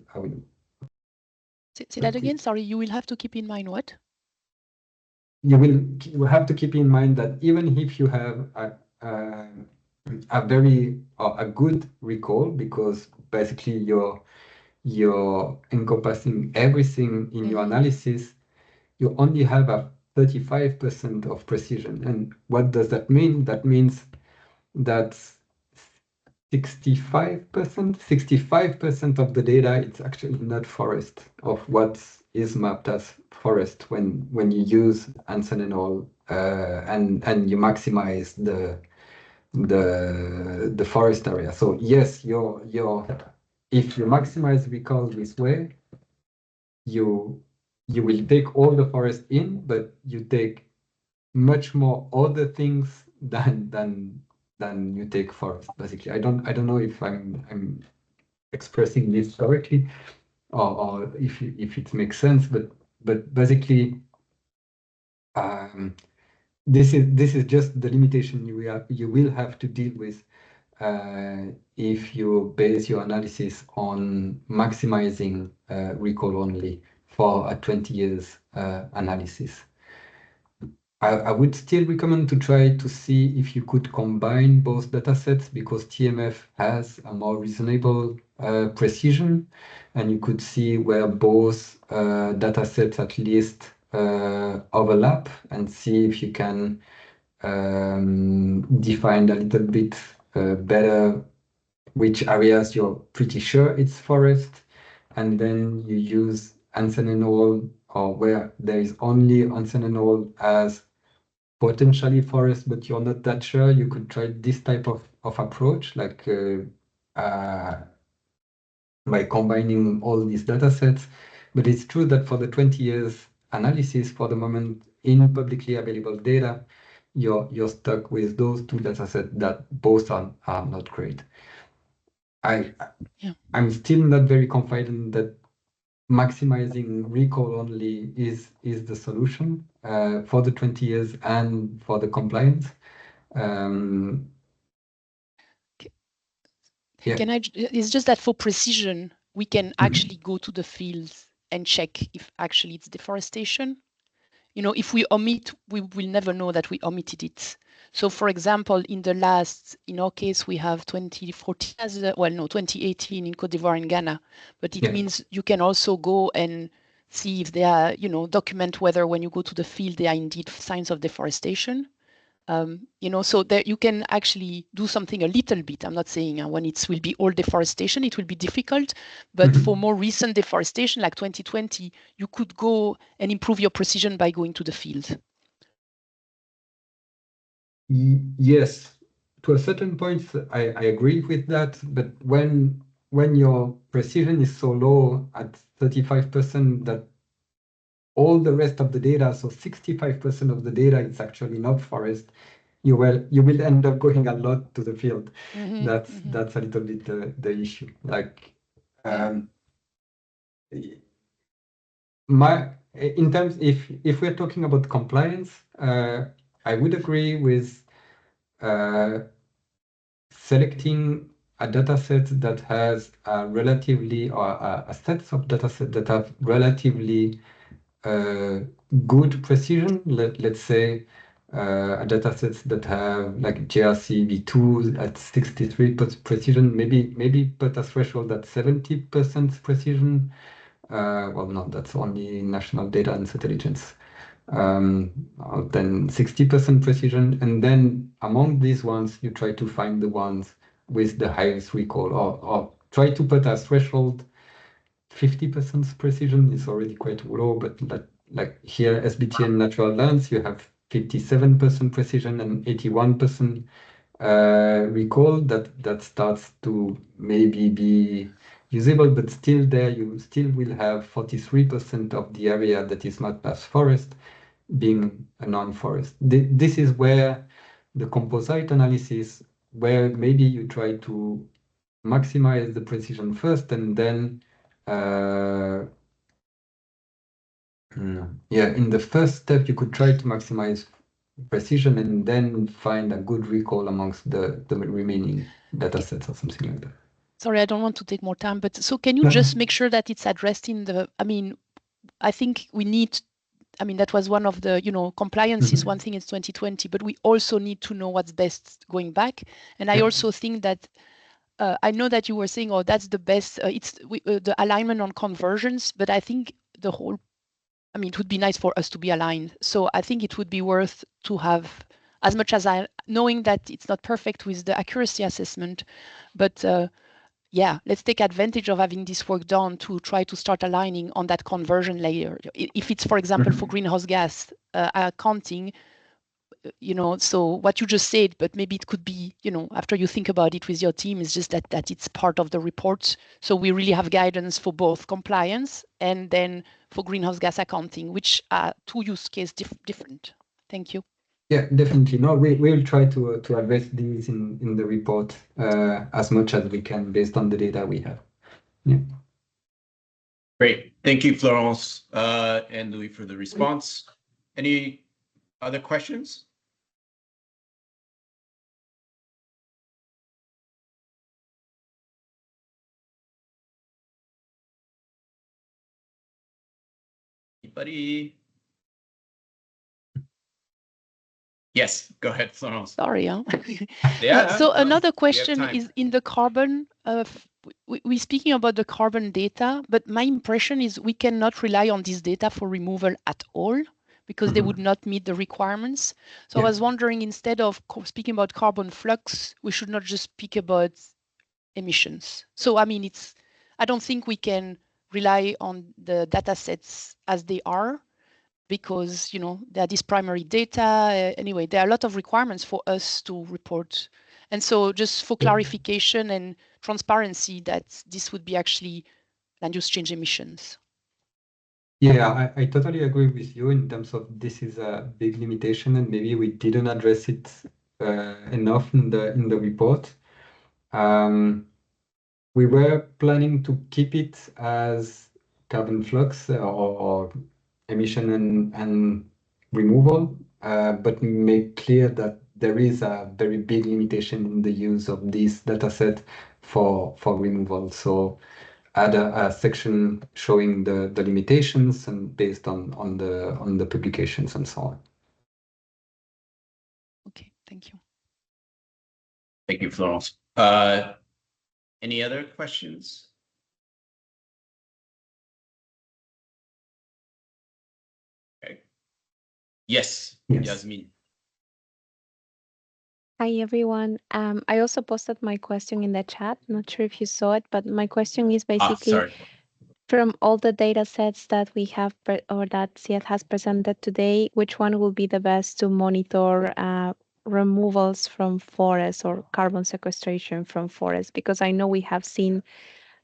Say that again. Sorry, you will have to keep in mind what? You will have to keep in mind that even if you have a very a good recall, because basically you're encompassing everything in your analysis, you only have a 35% of precision. And what does that mean? That means that 65% of the data, it's actually not forest of what is mapped as forest when you use Hansen and all, and you maximize the forest area. So yes, if you maximize recall this way, you will take all the forest in, but you take much more other things than you take forest. Basically, I don't know if I'm expressing this correctly, or if it makes sense, but basically, this is just the limitation you will have to deal with if you base your analysis on maximizing recall only for a 20 years analysis. I would still recommend to try to see if you could combine both datasets, because TMF has a more reasonable precision, and you could see where both datasets at least overlap, and see if you can define a little bit better which areas you're pretty sure it's forest, and then you use Hansen and all, or where there is only Hansen and all as potentially forest, but you're not that sure. You could try this type of approach, like by combining all these data sets. But it's true that for the 20 years analysis, for the moment, in publicly available data, you're stuck with those two data sets that both are not great. I'm still not very confident that maximizing recall only is the solution for the 20 years and for the compliance. It's just that for precision, we can actually go to the fields and check if actually it's deforestation. You know, if we omit, we will never know that we omitted it. So for example, in our case, we have 2014 as 2018 in Cote d'Ivoire and Ghana, but it means you can also go and see if there are, document whether when you go to the field, there are indeed signs of deforestation. So there you can actually do something a little bit. I'm not saying when it will be all deforestation, it will be difficult, but for more recent deforestation, like 2020, you could go and improve your precision by going to the field. Yes, to a certain point, I agree with that. But when when your precision is so low at 35% that all the rest of the data, so 65% of the data is actually not forest, you will end up going a lot to the field. That's a little bit the issue. Like in terms, if we're talking about compliance, I would agree with selecting a data set that has a relatively, or a set of data sets that have relatively good precision. Let's say a data sets that have like JRC V2 at 63% precision, maybe put a threshold at 70% precision. Well, no, that's only national data and intelligence. Then 60% precision, and then among these ones, you try to find the ones with the highest recall, or try to put a threshold. 50% precision is already quite low, but like here, SBTN natural lens, you have 57% precision and 81% recall. That starts to maybe be usable, but still there you still will have 43% of the area that is not as forest being a non-forest. This is where the composite analysis, where maybe you try to maximize the precision first, and then in the first step you could try to maximize precision and then find a good recall amongst the remaining data sets or something like that. Sorry, I don't want to take more time, but so can you just make sure that it's addressed in the, I think we need, that was one of the, compliance is one thing in 2020, but we also need to know what's best going back. And I also think that, I know that you were saying, oh, that's the best, it's the alignment on conversions, but I think the whole, it would be nice for us to be aligned. So I think it would be worth to have, as much as knowing that it's not perfect with the accuracy assessment, but let's take advantage of having this work done to try to start aligning on that conversion layer. If it's, for example, for greenhouse gas accounting, so what you just said, but maybe it could be, after you think about it with your team, is just that it's part of the report. So we really have guidance for both compliance and then for greenhouse gas accounting, which are two use case different. Thank you. Yeah, definitely. No, we will try to address these in the report as much as we can based on the data we have. Yeah. Great. Thank you, Florence and Louis, for the response. Any other questions? Anybody? Yes, go ahead, Florence. Sorry. Yeah. So another question is in the carbon. We're speaking about the carbon data, but my impression is we cannot rely on this data for removal at all because they would not meet the requirements. So I was wondering, instead of speaking about carbon flux, we should not just speak about emissions. So I don't think we can rely on the data sets as they are, because there are these primary data. Anyway, there are a lot of requirements for us to report. And so just for clarification and transparency, that this would be actually land use change emissions. Yeah, I totally agree with you in terms of this is a big limitation, and maybe we didn't address it enough in the report. We were planning to keep it as carbon flux or emission and removal, but make clear that there is a very big limitation in the use of this data set for removal. So add a section showing the limitations and based on the publications and so on. Okay, thank you. Thank you, Florence. Any other questions? Okay. Yes, Yasmin. Hi, everyone. I also posted my question in the chat. Not sure if you saw it, but my question is basically from all the data sets that we have or that CIAT has presented today, which one will be the best to monitor removals from forests or carbon sequestration from forests? Because I know we have seen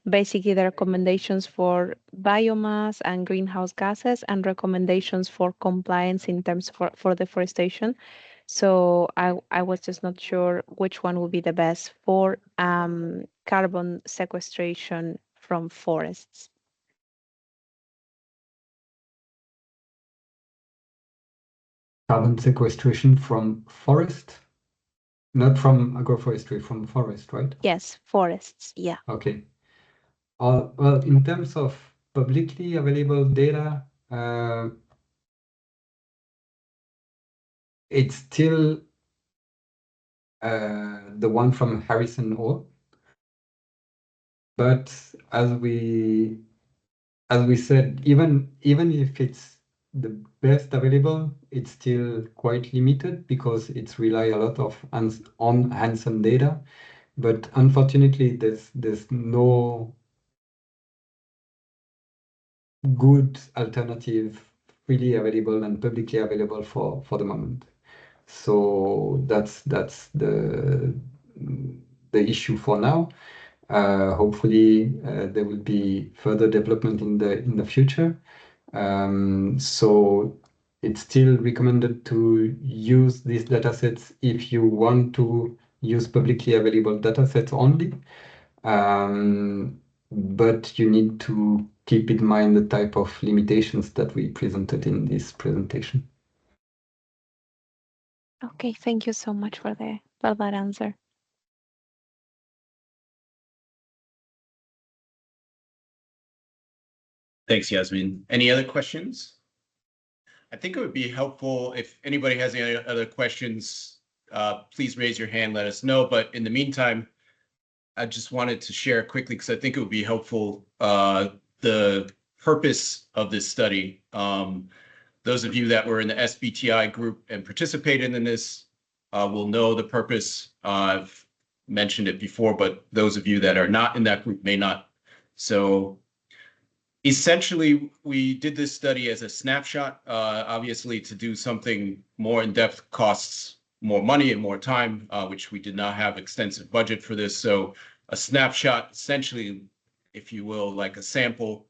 basically the recommendations for biomass and greenhouse gases and recommendations for compliance in terms for deforestation. So I was just not sure which one would be the best for carbon sequestration from forests. Carbon sequestration from forest? Not from agroforestry, from forest, right? Yes, forests, yeah. Okay. Well, in terms of publicly available data, it's still the one from Harrison Orr. But as we said, even if it's the best available, it's still quite limited because it's rely a lot of on hands-on data. But unfortunately, there's no good alternative freely available and publicly available for the moment. So that's the issue for now. Hopefully, there will be further development in the future. So it's still recommended to use these datasets if you want to use publicly available datasets only. But you need to keep in mind the type of limitations that we presented in this presentation. Okay, thank you so much for that answer. Thanks, Yasmin. Any other questions? I think it would be helpful if anybody has any other questions, please raise your hand, let us know. But in the meantime, I just wanted to share quickly, because I think it would be helpful, the purpose of this study. Those of you that were in the SBTI group and participated in this will know the purpose. I've mentioned it before, but those of you that are not in that group may not. So essentially, we did this study as a snapshot. Obviously, to do something more in-depth costs more money and more time, which we did not have extensive budget for this. So a snapshot, essentially, if you will, like a sample,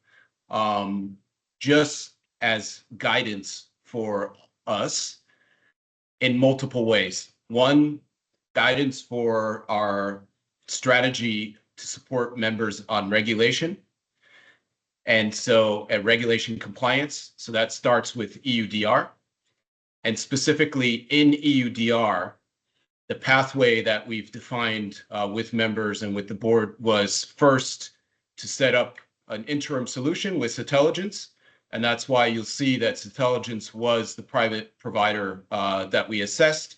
just as guidance for us in multiple ways. One, guidance for our strategy to support members on regulation. And so at regulation compliance, so that starts with EUDR. And specifically in EUDR, the pathway that we've defined with members and with the board was first to set up an interim solution with Satelligence. And that's why you'll see that Satelligence was the private provider that we assessed,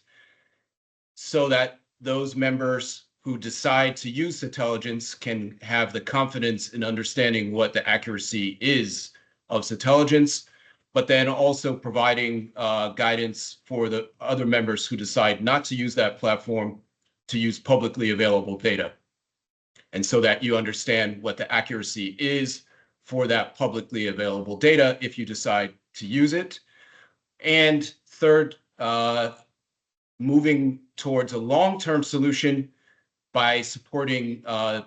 so that those members who decide to use Satelligence can have the confidence in understanding what the accuracy is of Satelligence, but then also providing guidance for the other members who decide not to use that platform to use publicly available data. And so that you understand what the accuracy is for that publicly available data if you decide to use it. And third, moving towards a long-term solution by supporting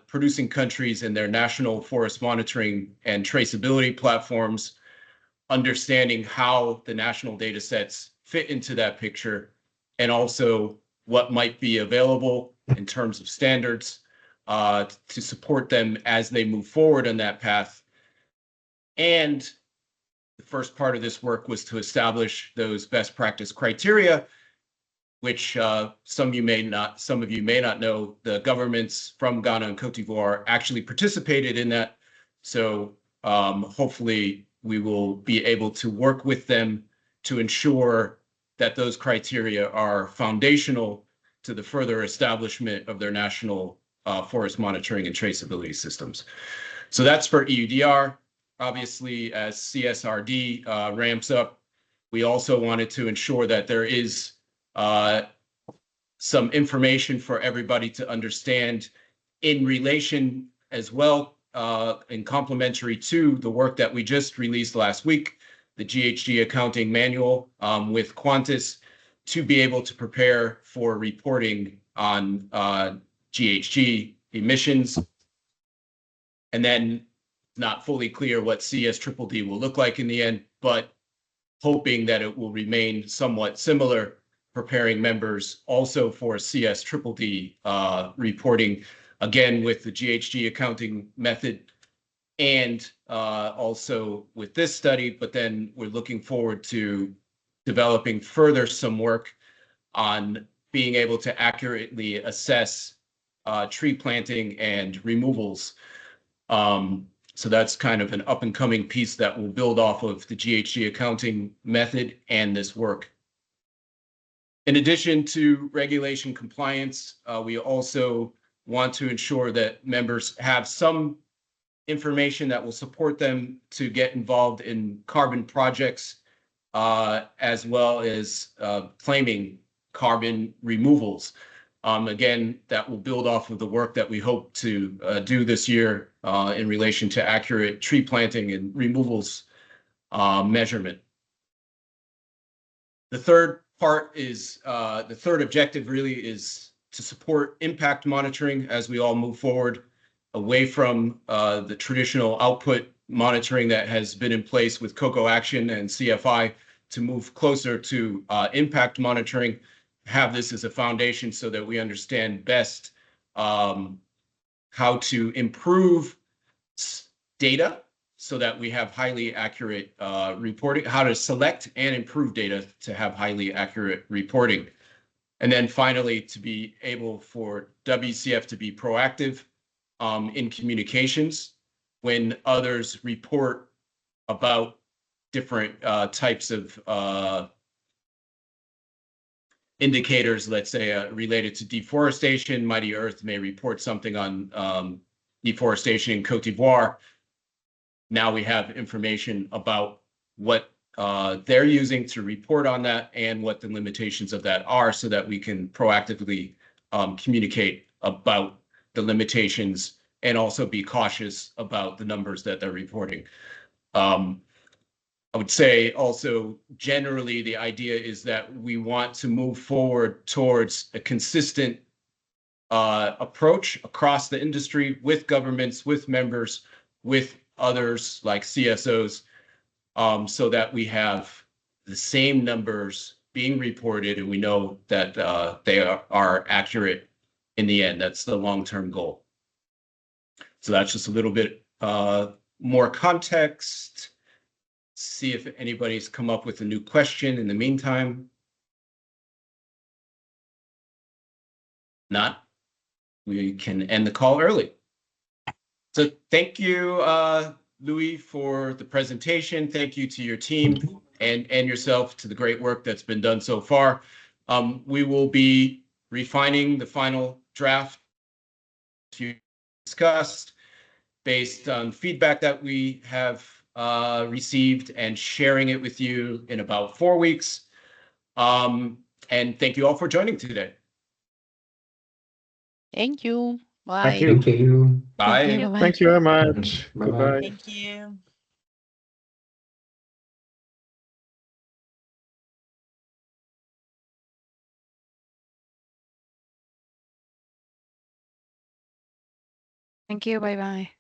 producing countries in their national forest monitoring and traceability platforms, understanding how the national data sets fit into that picture, and also what might be available in terms of standards to support them as they move forward on that path. And the first part of this work was to establish those best practice criteria, which some of you may not know. The governments from Ghana and Cote d'Ivoire actually participated in that. So hopefully we will be able to work with them to ensure that those criteria are foundational to the further establishment of their national forest monitoring and traceability systems. So that's for EUDR. Obviously, as CSRD ramps up, we also wanted to ensure that there is some information for everybody to understand in relation as well, and complementary to the work that we just released last week, the GHG accounting manual with Qantas, to be able to prepare for reporting on GHG emissions And then not fully clear what CS-DDD will look like in the end, but hoping that it will remain somewhat similar, preparing members also for CS-DDD reporting, again, with the GHG accounting method and also with this study, but then we're looking forward to developing further some work on being able to accurately assess tree planting and removals. So that's kind of an up and coming piece that will build off of the GHG accounting method and this work. In addition to regulation compliance, we also want to ensure that members have some information that will support them to get involved in carbon projects, as well as claiming carbon removals. Again, that will build off of the work that we hope to do this year in relation to accurate tree planting and removals measurement. The third part is, the third objective really is to support impact monitoring as we all move forward away from the traditional output monitoring that has been in place with COCO Action and CFI to move closer to impact monitoring, have this as a foundation so that we understand best how to improve data so that we have highly accurate reporting, how to select and improve data to have highly accurate reporting. And then finally, to be able for WCF to be proactive in communications when others report about different types of indicators, let's say related to deforestation. Mighty Earth may report something on deforestation in Cote d'Ivoire. Now we have information about what they're using to report on that and what the limitations of that are so that we can proactively communicate about the limitations and also be cautious about the numbers that they're reporting. I would say also generally the idea is that we want to move forward towards a consistent approach across the industry with governments, with members, with others like CSOs, so that we have the same numbers being reported and we know that they are accurate in the end. That's the long-term goal. So that's just a little bit more context. See if anybody's come up with a new question in the meantime. Not, we can end the call early. So thank you, Louis, for the presentation. Thank you to your team and yourself to the great work that's been done so far. We will be refining the final draft you discussed based on feedback that we have received and sharing it with you in about 4 weeks. And thank you all for joining today. Thank you. Bye. Thank you. Thank you. Bye. Thank you. Bye-bye. Thank you very much. Bye-bye. Goodbye. Thank you. Thank you. Bye-bye.